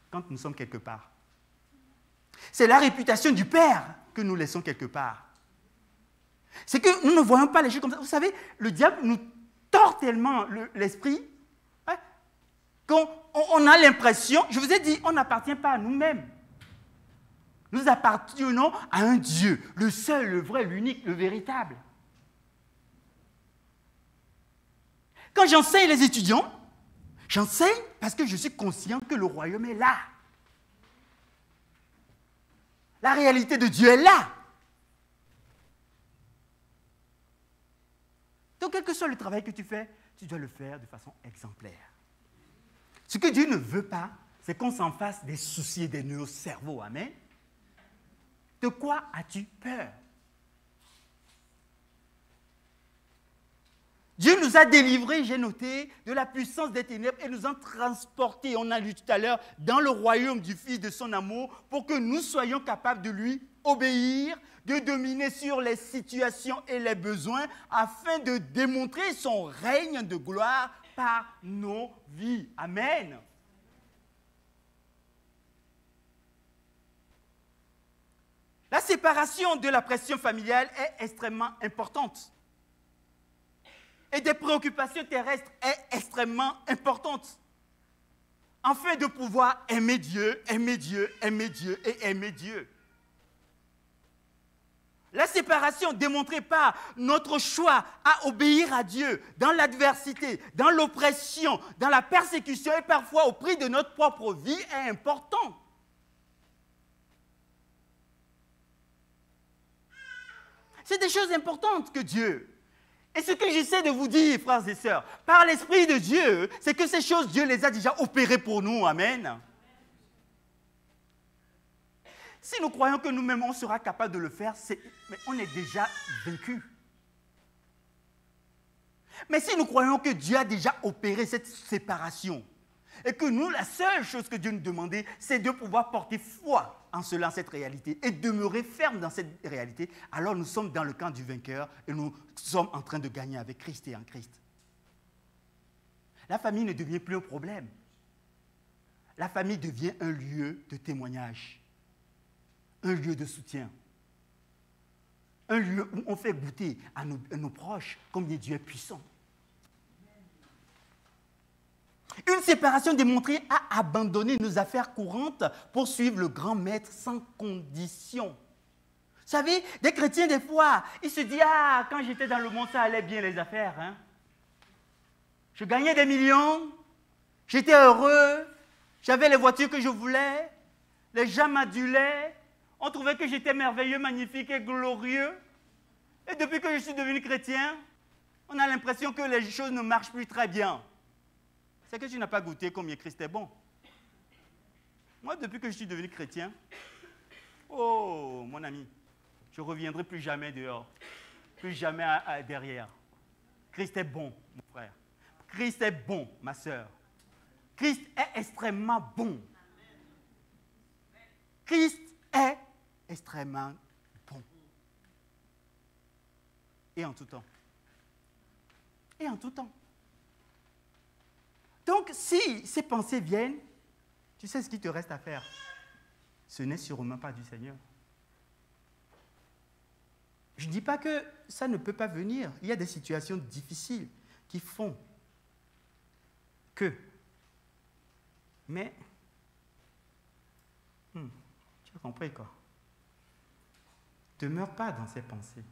quand nous sommes quelque part. C'est la réputation du Père que nous laissons quelque part. C'est que nous ne voyons pas les choses comme ça. Vous savez, le diable nous tord tellement l'esprit hein, qu'on a l'impression, je vous ai dit, on n'appartient pas à nous-mêmes. Nous appartenons à un Dieu, le seul, le vrai, l'unique, le véritable. Quand j'enseigne les étudiants, j'enseigne parce que je suis conscient que le royaume est là. La réalité de Dieu est là. Donc, quel que soit le travail que tu fais, tu dois le faire de façon exemplaire. Ce que Dieu ne veut pas, c'est qu'on s'en fasse des soucis et des nœuds au cerveau. Amen. De quoi as-tu peur? Dieu nous a délivrés, j'ai noté, de la puissance des ténèbres et nous a transportés, on a lu tout à l'heure, dans le royaume du Fils de son amour pour que nous soyons capables de lui obéir, de dominer sur les situations et les besoins afin de démontrer son règne de gloire par nos vies. Amen. La séparation de la pression familiale est extrêmement importante. Et des préoccupations terrestres est extrêmement importante. Afin de pouvoir aimer Dieu, aimer Dieu, aimer Dieu et aimer Dieu. La séparation démontrée par notre choix à obéir à Dieu dans l'adversité, dans l'oppression, dans la persécution et parfois au prix de notre propre vie est important. C'est des choses importantes que Dieu. Et ce que j'essaie de vous dire, frères et sœurs, par l'Esprit de Dieu, c'est que ces choses, Dieu les a déjà opérées pour nous. Amen. Si nous croyons que nous-mêmes, on sera capable de le faire, mais on est déjà vaincu. Mais si nous croyons que Dieu a déjà opéré cette séparation, et que nous, la seule chose que Dieu nous demandait, c'est de pouvoir porter foi en cela, en cette réalité, et demeurer ferme dans cette réalité, alors nous sommes dans le camp du vainqueur et nous sommes en train de gagner avec Christ et en Christ. La famille ne devient plus un problème. La famille devient un lieu de témoignage, un lieu de soutien, un lieu où on fait goûter à nos proches combien Dieu est puissant. Une séparation démontrée à abandonner nos affaires courantes pour suivre le grand maître sans condition. Vous savez, des chrétiens, des fois, ils se disent « Ah, quand j'étais dans le monde, ça allait bien les affaires. Hein. Je gagnais des millions, j'étais heureux, j'avais les voitures que je voulais, les gens m'adulaient, on trouvait que j'étais merveilleux, magnifique et glorieux. Et depuis que je suis devenu chrétien, on a l'impression que les choses ne marchent plus très bien. » C'est que tu n'as pas goûté combien Christ est bon. Moi, depuis que je suis devenu chrétien, oh, mon ami, je ne reviendrai plus jamais dehors, plus jamais derrière. Christ est bon, mon frère. Christ est bon, ma sœur. Christ est extrêmement bon. Christ est extrêmement bon. Et en tout temps. Et en tout temps. Donc, si ces pensées viennent, tu sais ce qu'il te reste à faire. Ce n'est sûrement pas du Seigneur. Je ne dis pas que ça ne peut pas venir. Il y a des situations difficiles qui font que. Mais, tu as compris quoi? Demeure pas dans ces pensées.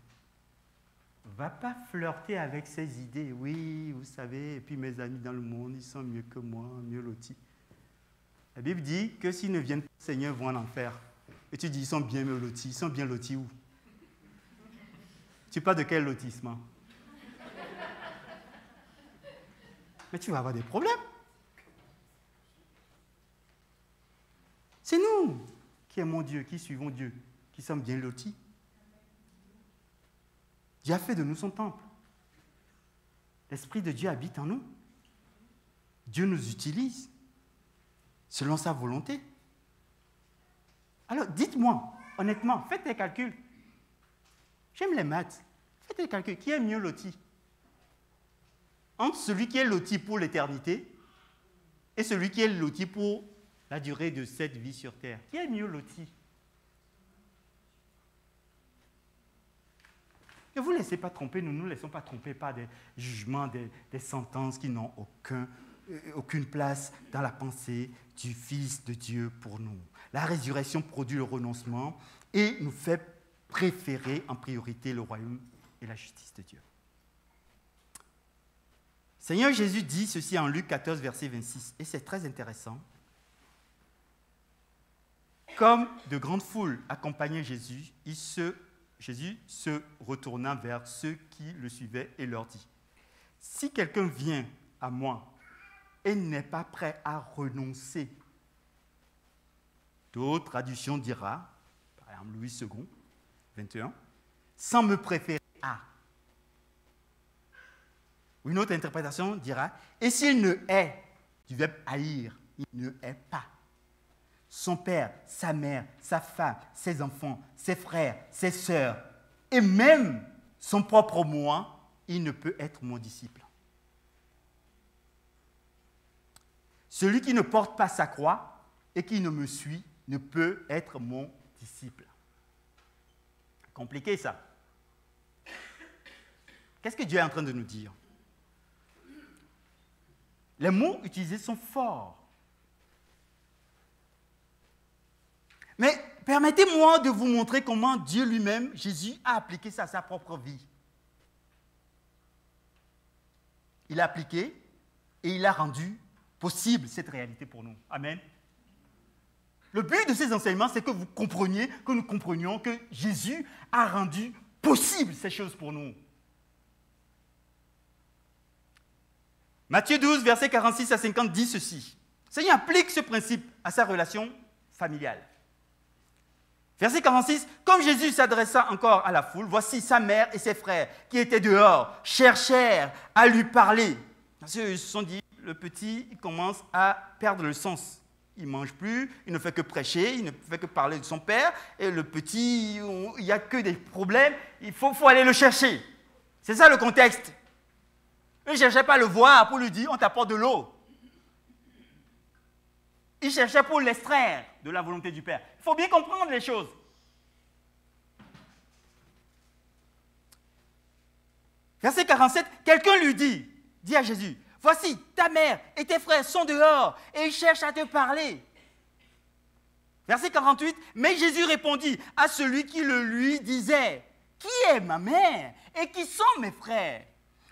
Va pas flirter avec ces idées. Oui, vous savez, et puis mes amis dans le monde, ils sont mieux que moi, mieux lotis. La Bible dit que s'ils ne viennent pas au Seigneur, ils vont en enfer. Et tu dis, ils sont bien lotis. Ils sont bien lotis où? Tu parles de quel lotissement? Mais tu vas avoir des problèmes. C'est nous qui aimons Dieu, qui suivons Dieu, qui sommes bien lotis. Dieu a fait de nous son temple. L'Esprit de Dieu habite en nous. Dieu nous utilise selon sa volonté. Alors, dites-moi, honnêtement, faites des calculs. J'aime les maths. Faites des calculs. Qui est mieux loti? Entre celui qui est loti pour l'éternité et celui qui est loti pour la durée de cette vie sur terre. Qui est mieux loti? Ne vous laissez pas tromper, nous ne nous laissons pas tromper par des jugements, des sentences qui n'ont aucune place dans la pensée du Fils de Dieu pour nous. La résurrection produit le renoncement et nous fait préférer en priorité le royaume et la justice de Dieu. Seigneur Jésus dit ceci en Luc 14, verset 26, et c'est très intéressant. Comme de grandes foules accompagnaient Jésus se retourna vers ceux qui le suivaient et leur dit, si quelqu'un vient à moi et n'est pas prêt à renoncer, d'autres traductions dira, par exemple Louis II, 21, sans me préférer à. Ou une autre interprétation dira, et s'il ne hait, du verbe haïr, il ne hait pas son père, sa mère, sa femme, ses enfants, ses frères, ses sœurs, et même son propre moi, il ne peut être mon disciple. Celui qui ne porte pas sa croix et qui ne me suit ne peut être mon disciple. Compliqué ça. Qu'est-ce que Dieu est en train de nous dire? Les mots utilisés sont forts. Mais permettez-moi de vous montrer comment Dieu lui-même, Jésus, a appliqué ça à sa propre vie. Il a appliqué et il a rendu possible cette réalité pour nous. Amen. Le but de ces enseignements, c'est que vous compreniez, que nous comprenions que Jésus a rendu possible ces choses pour nous. Matthieu 12, versets 46 à 50 dit ceci. Le Seigneur applique ce principe à sa relation familiale. Verset 46, comme Jésus s'adressa encore à la foule, voici sa mère et ses frères qui étaient dehors, cherchèrent à lui parler. Parce qu'ils se sont dit, le petit il commence à perdre le sens. Il ne mange plus, il ne fait que prêcher, il ne fait que parler de son père. Et le petit, il n'y a que des problèmes, il faut aller le chercher. C'est ça le contexte. Il ne cherchait pas à le voir pour lui dire, on t'apporte de l'eau. Il cherchait pour l'extraire de la volonté du Père. Il faut bien comprendre les choses. Verset 47, quelqu'un lui dit à Jésus, voici, ta mère et tes frères sont dehors et ils cherchent à te parler. Verset 48, mais Jésus répondit à celui qui le lui disait, qui est ma mère et qui sont mes frères?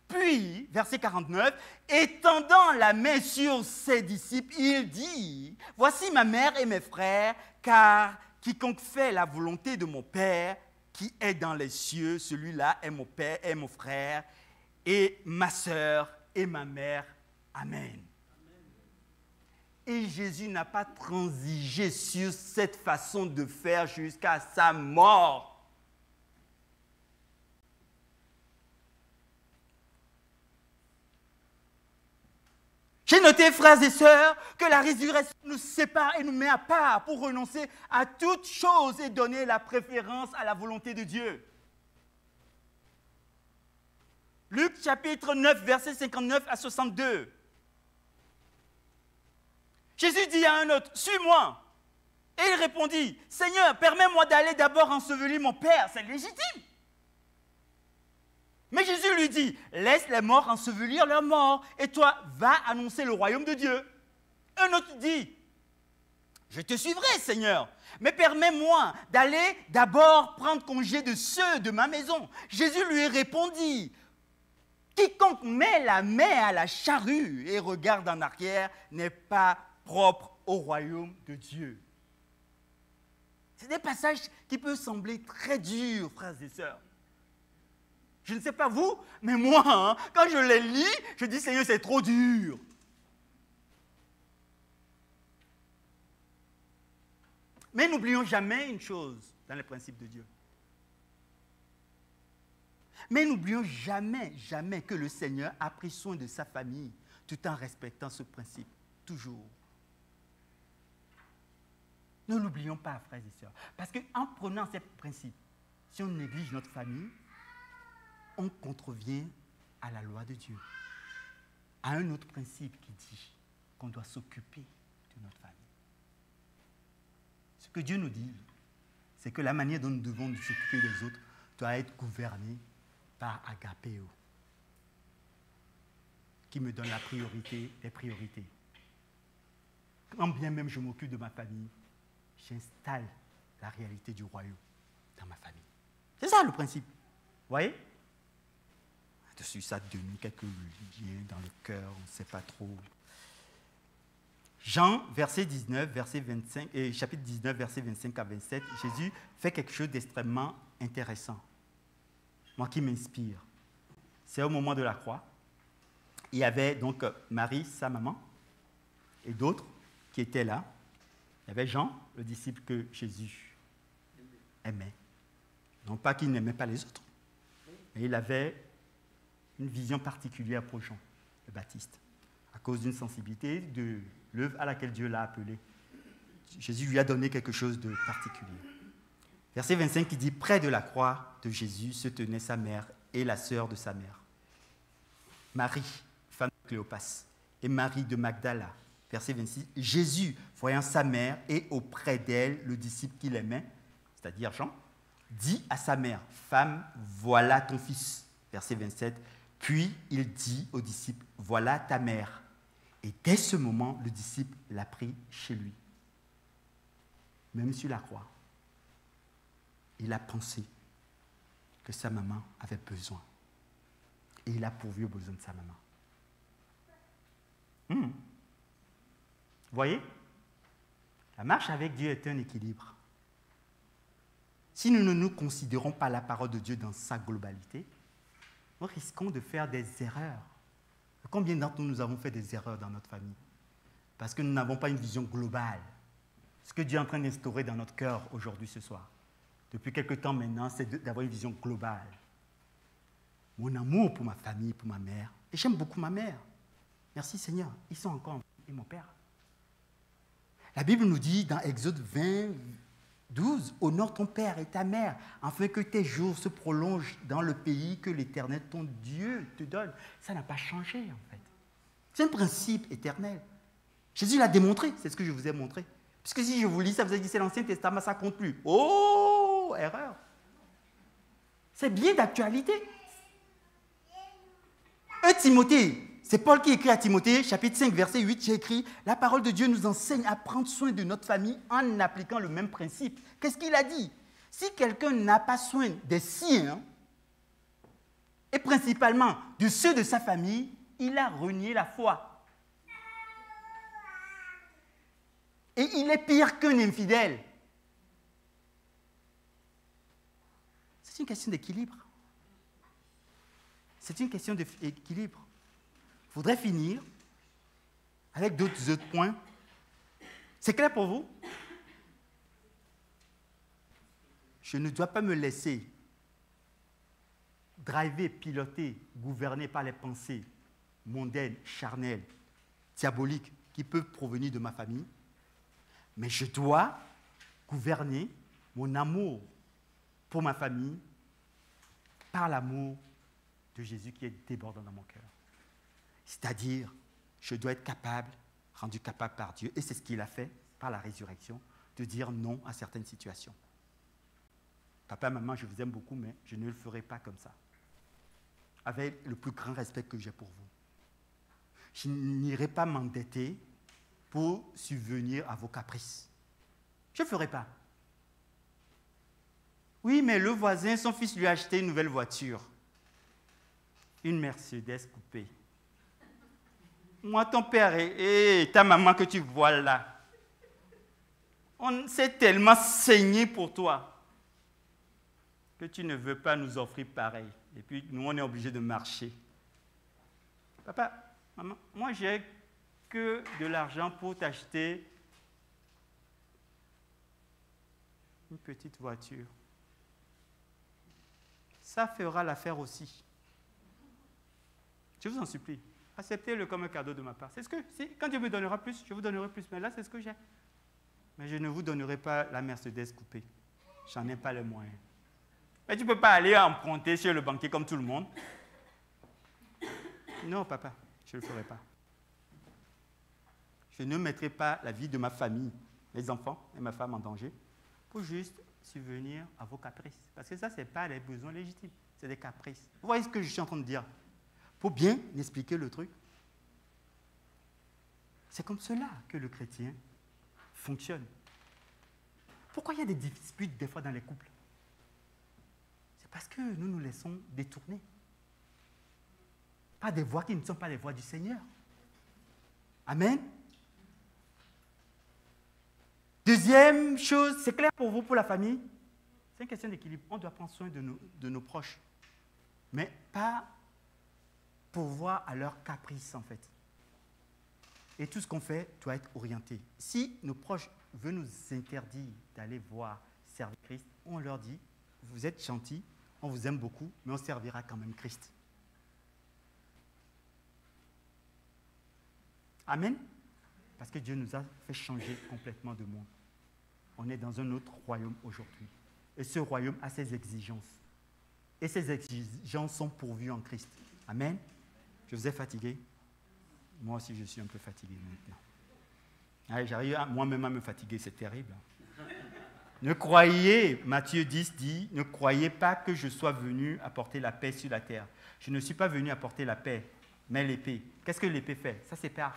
Puis, verset 49, étendant la main sur ses disciples, il dit, voici ma mère et mes frères, car quiconque fait la volonté de mon Père qui est dans les cieux, celui-là est mon Père, est mon frère, et ma sœur et ma mère. Amen. Et Jésus n'a pas transigé sur cette façon de faire jusqu'à sa mort. J'ai noté, frères et sœurs, que la résurrection nous sépare et nous met à part pour renoncer à toute chose et donner la préférence à la volonté de Dieu. Luc chapitre 9, versets 59 à 62. Jésus dit à un autre, suis-moi. Et il répondit, Seigneur, permets-moi d'aller d'abord ensevelir mon Père. C'est légitime. Mais Jésus lui dit, laisse les morts ensevelir leurs morts, et toi, va annoncer le royaume de Dieu. Un autre dit, je te suivrai, Seigneur, mais permets-moi d'aller d'abord prendre congé de ceux de ma maison. Jésus lui répondit, quiconque met la main à la charrue et regarde en arrière n'est pas propre au royaume de Dieu. C'est des passages qui peuvent sembler très durs, frères et sœurs. Je ne sais pas vous, mais moi, quand je les lis, je dis, Seigneur, c'est trop dur. Mais n'oublions jamais une chose dans les principes de Dieu. Mais n'oublions jamais, jamais que le Seigneur a pris soin de sa famille tout en respectant ce principe, toujours. Ne l'oublions pas, frères et sœurs. Parce qu'en prenant ces principes, si on néglige notre famille, on contrevient à la loi de Dieu, à un autre principe qui dit qu'on doit s'occuper de notre famille. Ce que Dieu nous dit, c'est que la manière dont nous devons nous occuper des autres doit être gouvernée par Agapéo, qui me donne la priorité des priorités. Quand bien même je m'occupe de ma famille, j'installe la réalité du royaume dans ma famille. C'est ça le principe. Vous voyez ? Dessus, ça donne quelques liens dans le cœur, on ne sait pas trop. Jean, verset 19, verset 25, chapitre 19, verset 25 à 27, Jésus fait quelque chose d'extrêmement intéressant. Moi qui m'inspire. C'est au moment de la croix. Il y avait donc Marie, sa maman, et d'autres qui étaient là. Il y avait Jean, le disciple que Jésus aimait. Non pas qu'il n'aimait pas les autres, mais il avait une vision particulière pour Jean le Baptiste, à cause d'une sensibilité de l'œuvre à laquelle Dieu l'a appelé. Jésus lui a donné quelque chose de particulier. Verset 25 qui dit « Près de la croix de Jésus se tenaient sa mère et la sœur de sa mère, Marie, femme de Cléopas, et Marie de Magdala. » Verset 26, « Jésus, voyant sa mère et auprès d'elle le disciple qu'il aimait, c'est-à-dire Jean, dit à sa mère, « Femme, voilà ton fils. » Verset 27, « Puis il dit au disciple, « Voilà ta mère. » Et dès ce moment, le disciple l'a pris chez lui. Même sur la croix, il a pensé que sa maman avait besoin. Et il a pourvu aux besoins de sa maman. Vous voyez? La marche avec Dieu est un équilibre. Si nous ne nous considérons pas la parole de Dieu dans sa globalité, nous risquons de faire des erreurs. Combien d'entre nous avons fait des erreurs dans notre famille? Parce que nous n'avons pas une vision globale. Ce que Dieu est en train d'instaurer dans notre cœur aujourd'hui, ce soir, depuis quelque temps maintenant, c'est d'avoir une vision globale. Mon amour pour ma famille, pour ma mère. Et j'aime beaucoup ma mère. Merci Seigneur, ils sont encore en vie, et mon père. La Bible nous dit dans Exode 20, 12, « Honore ton père et ta mère, afin que tes jours se prolongent dans le pays que l'Éternel, ton Dieu, te donne. » Ça n'a pas changé, en fait. C'est un principe éternel. Jésus l'a démontré, c'est ce que je vous ai montré. Puisque si je vous lis ça, vous avez dit c'est l'Ancien Testament, ça ne compte plus. Oh, erreur. C'est bien d'actualité. 1 Timothée, c'est Paul qui écrit à Timothée, chapitre 5, verset 8, j'ai écrit « La parole de Dieu nous enseigne à prendre soin de notre famille en appliquant le même principe. » Qu'est-ce qu'il a dit? Si quelqu'un n'a pas soin des siens, et principalement de ceux de sa famille, il a renié la foi. Et il est pire qu'un infidèle. C'est une question d'équilibre. C'est une question d'équilibre. Je voudrais finir avec d'autres points. C'est clair pour vous? Je ne dois pas me laisser driver, piloter, gouverner par les pensées mondaines, charnelles, diaboliques qui peuvent provenir de ma famille. Mais je dois gouverner mon amour pour ma famille par l'amour de Jésus qui est débordant dans mon cœur. C'est-à-dire, je dois être capable, rendu capable par Dieu, et c'est ce qu'il a fait par la résurrection, de dire non à certaines situations. Papa, maman, je vous aime beaucoup, mais je ne le ferai pas comme ça. Avec le plus grand respect que j'ai pour vous. Je n'irai pas m'endetter pour subvenir à vos caprices. Je ne ferai pas. Oui, mais le voisin, son fils lui a acheté une nouvelle voiture. Une Mercedes coupée. Moi, ton père et ta maman que tu vois là, on s'est tellement saigné pour toi que tu ne veux pas nous offrir pareil. Et puis, nous, on est obligés de marcher. Papa, maman, moi, j'ai que de l'argent pour t'acheter une petite voiture. Ça fera l'affaire aussi. Je vous en supplie, acceptez-le comme un cadeau de ma part. C'est ce que, quand Dieu me donnera plus, je vous donnerai plus. Mais là, c'est ce que j'ai. Mais je ne vous donnerai pas la Mercedes coupée. Je n'en ai pas les moyens. Mais tu ne peux pas aller emprunter chez le banquier comme tout le monde. Non, papa, je ne le ferai pas. Je ne mettrai pas la vie de ma famille, mes enfants et ma femme en danger pour juste subvenir à vos caprices. Parce que ça, ce n'est pas des besoins légitimes, c'est des caprices. Vous voyez ce que je suis en train de dire? Pour bien expliquer le truc, c'est comme cela que le chrétien fonctionne. Pourquoi il y a des disputes des fois dans les couples? C'est parce que nous nous laissons détourner par des voies qui ne sont pas les voies du Seigneur. Amen. Deuxième chose, c'est clair pour vous, pour la famille? C'est une question d'équilibre. On doit prendre soin de nos proches, mais pas pourvoir à leurs caprices, en fait. Et tout ce qu'on fait doit être orienté. Si nos proches veulent nous interdire d'aller voir, servir Christ, on leur dit, vous êtes gentils, on vous aime beaucoup, mais on servira quand même Christ. Amen. Parce que Dieu nous a fait changer complètement de monde. On est dans un autre royaume aujourd'hui. Et ce royaume a ses exigences. Et ces exigences sont pourvues en Christ. Amen. Je vous ai fatigué. Moi aussi, je suis un peu fatigué maintenant. Allez, j'arrive moi-même à me fatiguer, c'est terrible. Ne croyez, Matthieu 10 dit, ne croyez pas que je sois venu apporter la paix sur la terre. Je ne suis pas venu apporter la paix, mais l'épée. Qu'est-ce que l'épée fait? Ça sépare.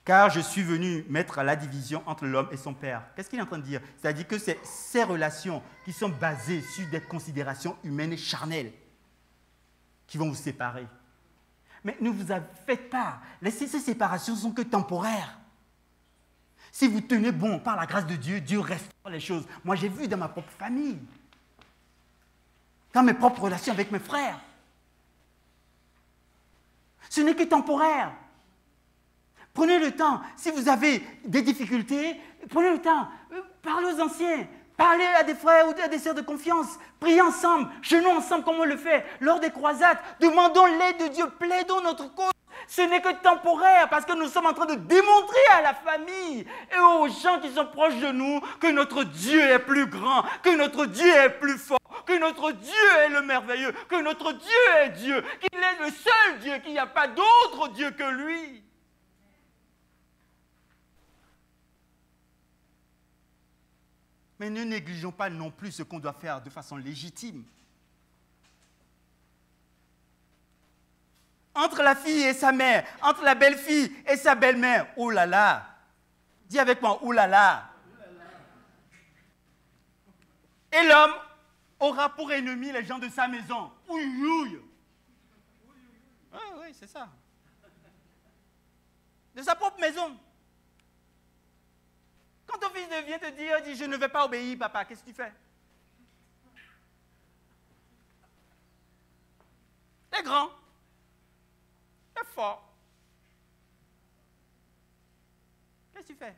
Car je suis venu mettre la division entre l'homme et son père. Qu'est-ce qu'il est en train de dire? C'est-à-dire que c'est ces relations qui sont basées sur des considérations humaines et charnelles qui vont vous séparer. Mais ne vous faites pas. Ces séparations ne sont que temporaires. Si vous tenez bon par la grâce de Dieu, Dieu restaure les choses. Moi, j'ai vu dans ma propre famille, dans mes propres relations avec mes frères. Ce n'est que temporaire. Prenez le temps. Si vous avez des difficultés, prenez le temps. Parlez aux anciens. Parlez à des frères ou à des sœurs de confiance. Priez ensemble. Jeûnons ensemble comme on le fait lors des croisades. Demandons l'aide de Dieu. Plaidons notre cause. Ce n'est que temporaire parce que nous sommes en train de démontrer à la famille et aux gens qui sont proches de nous que notre Dieu est plus grand, que notre Dieu est plus fort, que notre Dieu est le merveilleux, que notre Dieu est Dieu, qu'il est le seul Dieu, qu'il n'y a pas d'autre Dieu que lui. Mais ne négligeons pas non plus ce qu'on doit faire de façon légitime. Entre la fille et sa mère, entre la belle-fille et sa belle-mère, oh là là. Dis avec moi, oh là là. Et l'homme aura pour ennemi les gens de sa maison. Ouïe, ouïe. Oui, c'est ça. De sa propre maison. Quand ton fils vient te dire, dit, je ne vais pas obéir, papa, qu'est-ce que tu fais? T'es grand. T'es fort. Qu'est-ce que tu fais?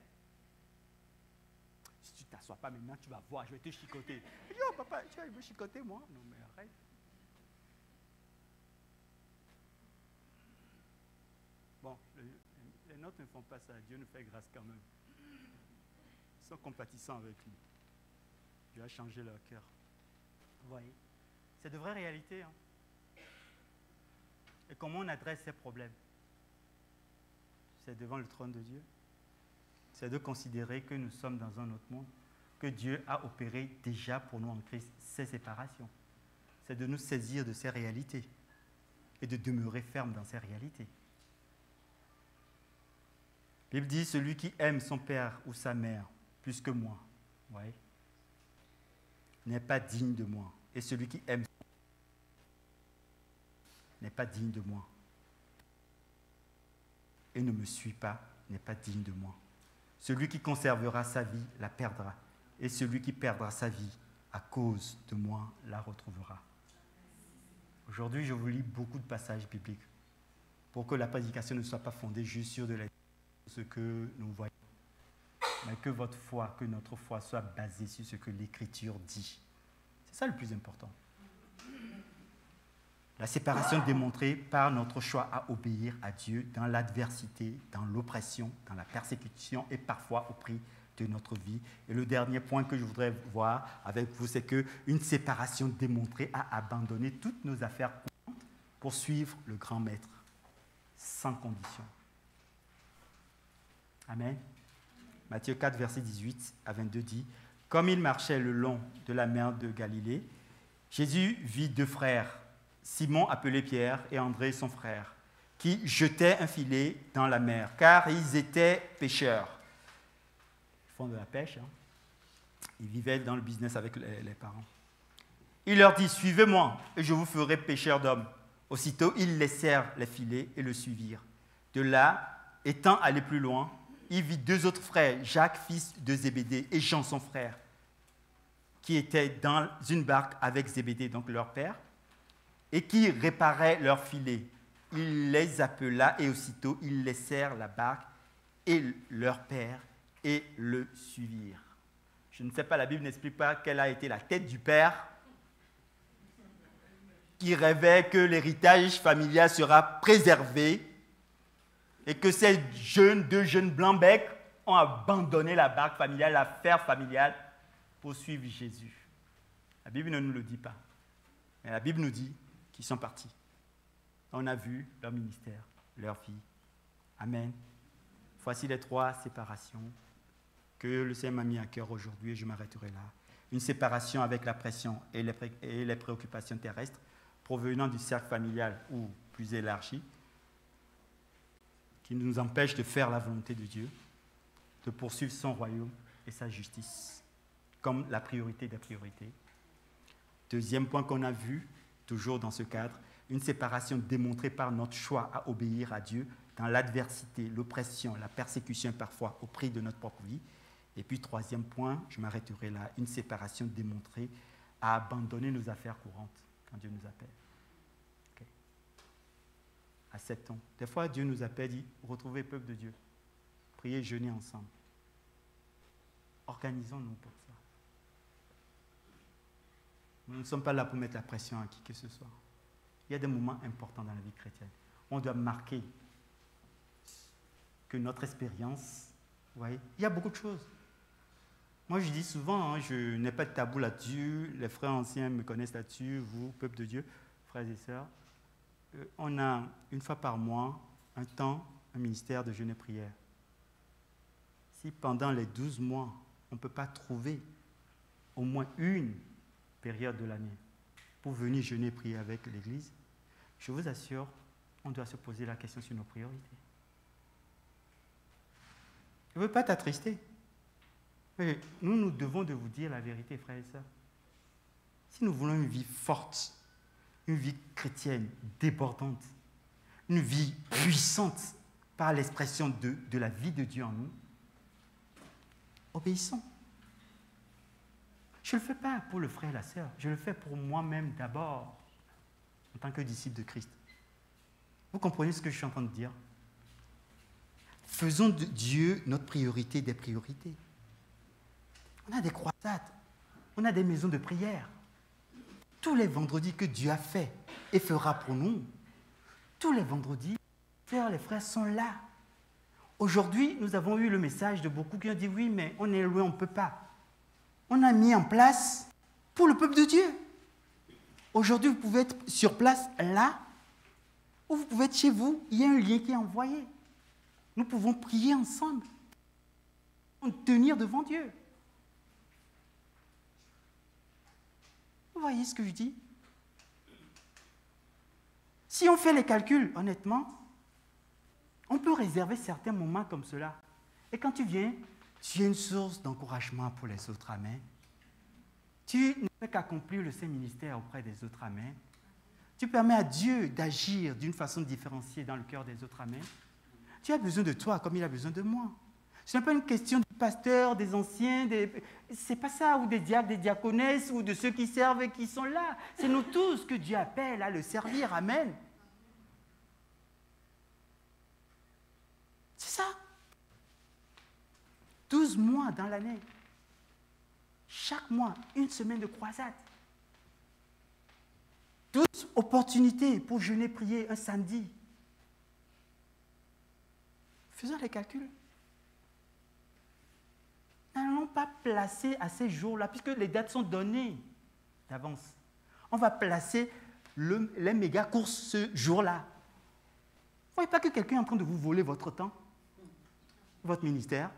Si tu ne t'assois pas maintenant, tu vas voir, je vais te chicoter. Je dis, oh papa, tu vas me chicoter moi? Non mais arrête. Bon, les nôtres ne font pas ça, Dieu nous fait grâce quand même. Ils sont compatissants avec lui. Dieu a changé leur cœur. Vous voyez? C'est de vraies réalités. Hein? Et comment on adresse ces problèmes? C'est devant le trône de Dieu. C'est de considérer que nous sommes dans un autre monde, que Dieu a opéré déjà pour nous en Christ ces séparations. C'est de nous saisir de ces réalités et de demeurer ferme dans ces réalités. La Bible dit, celui qui aime son père ou sa mère plus que moi, ouais, n'est pas digne de moi. Et celui qui aime n'est pas digne de moi. Et ne me suit pas n'est pas digne de moi. Celui qui conservera sa vie la perdra. Et celui qui perdra sa vie à cause de moi la retrouvera. Aujourd'hui, je vous lis beaucoup de passages bibliques pour que la prédication ne soit pas fondée juste sur de ce que nous voyons, mais que votre foi, que notre foi soit basée sur ce que l'Écriture dit. C'est ça le plus important. La séparation démontrée par notre choix à obéir à Dieu dans l'adversité, dans l'oppression, dans la persécution et parfois au prix de notre vie. Et le dernier point que je voudrais voir avec vous, c'est qu'une séparation démontrée à abandonner toutes nos affaires courantes pour suivre le grand maître, sans condition. Amen. Matthieu 4, verset 18 à 22 dit, « Comme il marchait le long de la mer de Galilée, Jésus vit deux frères, Simon appelé Pierre et André son frère, qui jetaient un filet dans la mer, car ils étaient pêcheurs. » Ils font de la pêche. Hein. Ils vivaient dans le business avec les parents. Il leur dit, « Suivez-moi, et je vous ferai pêcheurs d'hommes. » Aussitôt, ils laissèrent les filets et le suivirent. De là, étant allés plus loin, il vit deux autres frères, Jacques, fils de Zébédée, et Jean, son frère, qui étaient dans une barque avec Zébédée, donc leur père, et qui réparaient leurs filets. Il les appela et aussitôt ils laissèrent la barque et leur père et le suivirent. Je ne sais pas, la Bible n'explique pas quelle a été la tête du père qui rêvait que l'héritage familial sera préservé et que ces deux jeunes blancs-becs ont abandonné la barque familiale, la ferme familiale pour suivre Jésus. La Bible ne nous le dit pas. Mais la Bible nous dit qu'ils sont partis. On a vu leur ministère, leur vie. Amen. Voici les 3 séparations que le Seigneur m'a mis à cœur aujourd'hui et je m'arrêterai là. Une séparation avec la pression et les préoccupations terrestres provenant du cercle familial ou plus élargi qui nous empêche de faire la volonté de Dieu, de poursuivre son royaume et sa justice comme la priorité des priorités. Deuxième point qu'on a vu, toujours dans ce cadre, une séparation démontrée par notre choix à obéir à Dieu dans l'adversité, l'oppression, la persécution parfois au prix de notre propre vie. Et puis troisième point, je m'arrêterai là, une séparation démontrée à abandonner nos affaires courantes quand Dieu nous appelle. Okay. Acceptons. Des fois, Dieu nous appelle, dit, retrouvez le peuple de Dieu. Priez, jeûnez ensemble. Organisons-nous pour ça. Nous ne sommes pas là pour mettre la pression à qui que ce soit. Il y a des moments importants dans la vie chrétienne. On doit marquer que notre expérience, vous voyez, il y a beaucoup de choses. Moi, je dis souvent, je n'ai pas de tabou là-dessus. Les frères anciens me connaissent là-dessus, vous, peuple de Dieu, frères et sœurs. On a, une fois par mois, un temps, un ministère de jeûne et prière. Si pendant les 12 mois, on ne peut pas trouver au moins une période de l'année pour venir jeûner et prier avec l'Église, je vous assure, on doit se poser la question sur nos priorités. Je ne veux pas t'attrister. Mais nous devons de vous dire la vérité, frères et sœurs. Si nous voulons une vie forte, une vie chrétienne débordante, une vie puissante par l'expression de la vie de Dieu en nous, obéissons. Je ne le fais pas pour le frère et la sœur, je le fais pour moi-même d'abord, en tant que disciple de Christ. Vous comprenez ce que je suis en train de dire? Faisons de Dieu notre priorité des priorités. On a des croisades, on a des maisons de prière. Tous les vendredis que Dieu a fait et fera pour nous, tous les vendredis, les frères sont là. Aujourd'hui, nous avons eu le message de beaucoup qui ont dit oui, mais on est loin, on ne peut pas. On a mis en place pour le peuple de Dieu. Aujourd'hui, vous pouvez être sur place là, ou vous pouvez être chez vous, il y a un lien qui est envoyé. Nous pouvons prier ensemble, tenir devant Dieu. Vous voyez ce que je dis? Si on fait les calculs, honnêtement, on peut réserver certains moments comme cela. Et quand tu viens, tu es une source d'encouragement pour les autres, amen. Tu ne fais qu'accomplir le Saint-Ministère auprès des autres, amen. Tu permets à Dieu d'agir d'une façon différenciée dans le cœur des autres, amen. Tu as besoin de toi comme il a besoin de moi. Ce n'est pas une question du pasteur, des anciens, c'est pas ça, ou des diacres, des diaconesses, ou de ceux qui servent et qui sont là. C'est nous tous que Dieu appelle à le servir, amen. C'est ça. 12 mois dans l'année. Chaque mois, une semaine de croisade. 12 opportunités pour jeûner, prier un samedi. Faisons les calculs. N'allons pas placer à ces jours-là, puisque les dates sont données d'avance. On va placer les méga courses ce jour-là. Vous ne voyez pas que quelqu'un est en train de vous voler votre temps, votre ministère.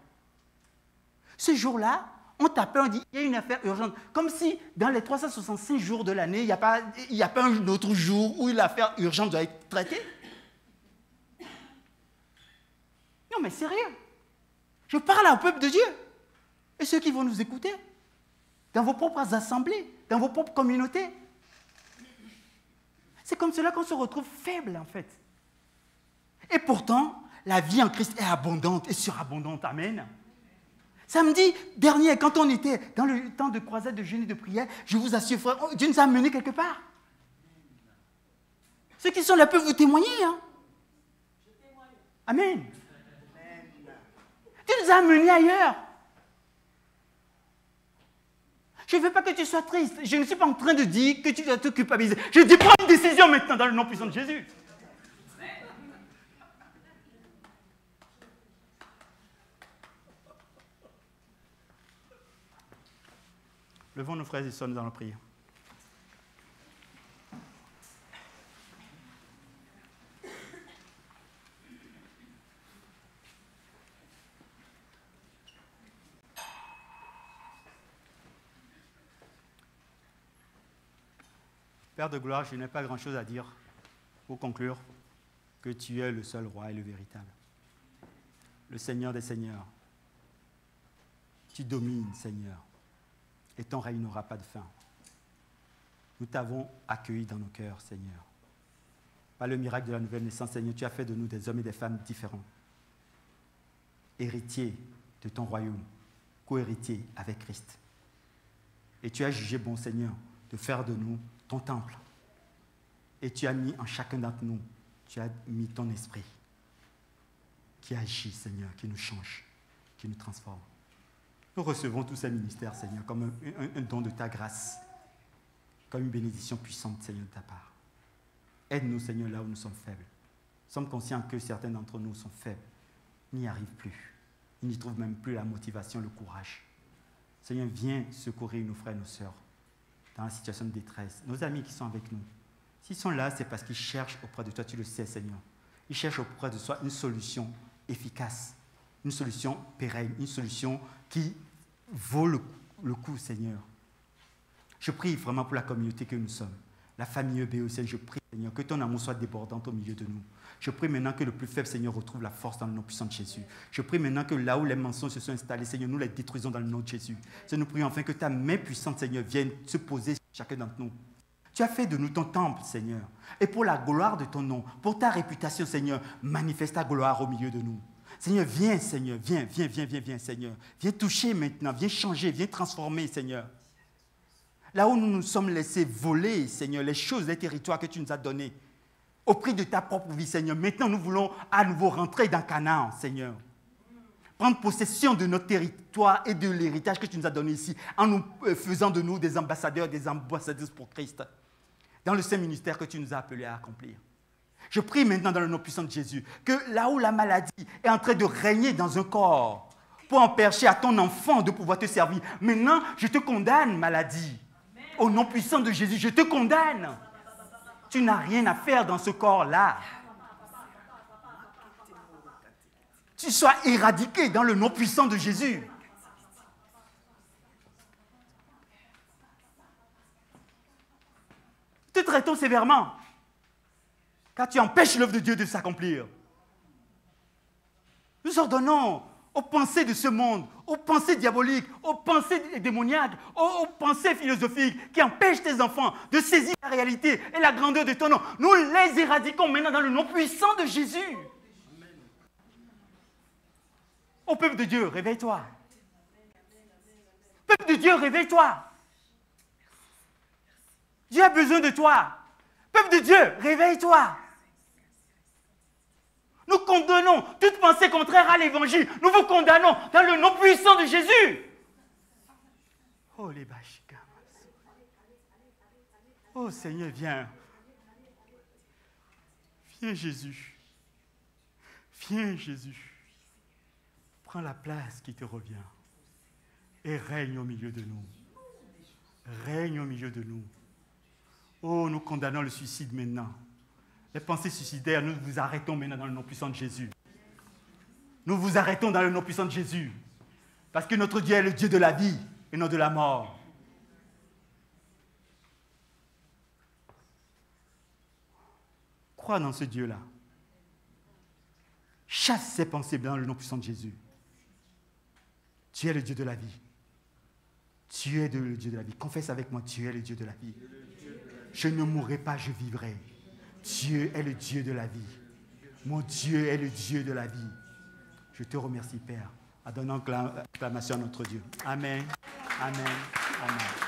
Ce jour-là, on t'appelle, on dit, il y a une affaire urgente. Comme si dans les 365 jours de l'année, il n'y a pas un autre jour où l'affaire urgente doit être traitée. Non, mais sérieux. Je parle au peuple de Dieu. Et ceux qui vont nous écouter, dans vos propres assemblées, dans vos propres communautés. C'est comme cela qu'on se retrouve faible, en fait. Et pourtant, la vie en Christ est abondante et surabondante. Amen. Samedi dernier, quand on était dans le temps de croisade, de jeûne et de prière, je vous assure, frère, Dieu nous a menés quelque part. Ceux qui sont là peuvent vous témoigner. Hein? Amen. Tu nous as amenés ailleurs. Je ne veux pas que tu sois triste. Je ne suis pas en train de dire que tu dois te culpabiliser. Je dis prends une décision maintenant dans le nom puissant de Jésus. Levons nos frères et sœurs, nous allons prier. Père de gloire, je n'ai pas grand-chose à dire pour conclure que tu es le seul roi et le véritable. Le Seigneur des Seigneurs. Tu domines, Seigneur, et ton règne n'aura pas de fin. Nous t'avons accueilli dans nos cœurs, Seigneur. Par le miracle de la nouvelle naissance, Seigneur, tu as fait de nous des hommes et des femmes différents, héritiers de ton royaume, co-héritiers avec Christ. Et tu as jugé bon, Seigneur, de faire de nous ton temple. Et tu as mis en chacun d'entre nous, tu as mis ton esprit qui agit, Seigneur, qui nous change, qui nous transforme. Nous recevons tous ces ministères, Seigneur, comme un don de ta grâce, comme une bénédiction puissante, Seigneur, de ta part. Aide-nous, Seigneur, là où nous sommes faibles. Nous sommes conscients que certains d'entre nous sont faibles, n'y arrivent plus. Ils n'y trouvent même plus la motivation, le courage. Seigneur, viens secourir nos frères et nos sœurs dans la situation de détresse. Nos amis qui sont avec nous, s'ils sont là, c'est parce qu'ils cherchent auprès de toi, tu le sais, Seigneur. Ils cherchent auprès de toi une solution efficace, une solution pérenne, une solution qui vaut le coup, Seigneur. Je prie vraiment pour la communauté que nous sommes, la famille EBEC. Je prie, Seigneur, que ton amour soit débordant au milieu de nous. Je prie maintenant que le plus faible, Seigneur, retrouve la force dans le nom puissant de Jésus. Je prie maintenant que là où les mensonges se sont installés, Seigneur, nous les détruisons dans le nom de Jésus. Seigneur, nous prions enfin que ta main puissante, Seigneur, vienne se poser sur chacun d'entre nous. Tu as fait de nous ton temple, Seigneur. Et pour la gloire de ton nom, pour ta réputation, Seigneur, manifeste ta gloire au milieu de nous. Seigneur, viens, Seigneur, viens, Seigneur. Viens toucher maintenant, viens changer, viens transformer, Seigneur. Là où nous nous sommes laissés voler, Seigneur, les choses, les territoires que tu nous as donnés, au prix de ta propre vie, Seigneur. Maintenant, nous voulons à nouveau rentrer dans Canaan, Seigneur. Prendre possession de notre territoire et de l'héritage que tu nous as donné ici, en nous faisant de nous des ambassadeurs, des ambassadeuses pour Christ, dans le saint ministère que tu nous as appelés à accomplir. Je prie maintenant dans le nom puissant de Jésus, que là où la maladie est en train de régner dans un corps, pour empêcher à ton enfant de pouvoir te servir, maintenant, je te condamne, maladie. Au nom puissant de Jésus, je te condamne. Tu n'as rien à faire dans ce corps-là. Tu sois éradiqué dans le nom puissant de Jésus. Te traitons sévèrement, car tu empêches l'œuvre de Dieu de s'accomplir. Nous ordonnons aux pensées de ce monde, aux pensées diaboliques, aux pensées démoniaques, aux pensées philosophiques qui empêchent tes enfants de saisir la réalité et la grandeur de ton nom. Nous les éradiquons maintenant dans le nom puissant de Jésus. Ô peuple de Dieu, réveille-toi. Peuple de Dieu, réveille-toi. Dieu a besoin de toi. Peuple de Dieu, réveille-toi. Nous condamnons toute pensée contraire à l'évangile. Nous vous condamnons dans le nom puissant de Jésus. Oh, les bachikamas. Oh, Seigneur, viens. Viens, Jésus. Viens, Jésus. Prends la place qui te revient. Et règne au milieu de nous. Règne au milieu de nous. Oh, nous condamnons le suicide maintenant. Les pensées suicidaires, nous vous arrêtons maintenant dans le nom puissant de Jésus. Nous vous arrêtons dans le nom puissant de Jésus. Parce que notre Dieu est le Dieu de la vie et non de la mort. Crois dans ce Dieu-là. Chasse ces pensées dans le nom puissant de Jésus. Tu es le Dieu de la vie. Tu es le Dieu de la vie. Confesse avec moi, tu es le Dieu de la vie. Je ne mourrai pas, je vivrai. Dieu est le Dieu de la vie. Mon Dieu est le Dieu de la vie. Je te remercie, Père, en donnant acclamation à notre Dieu. Amen. Amen. Amen.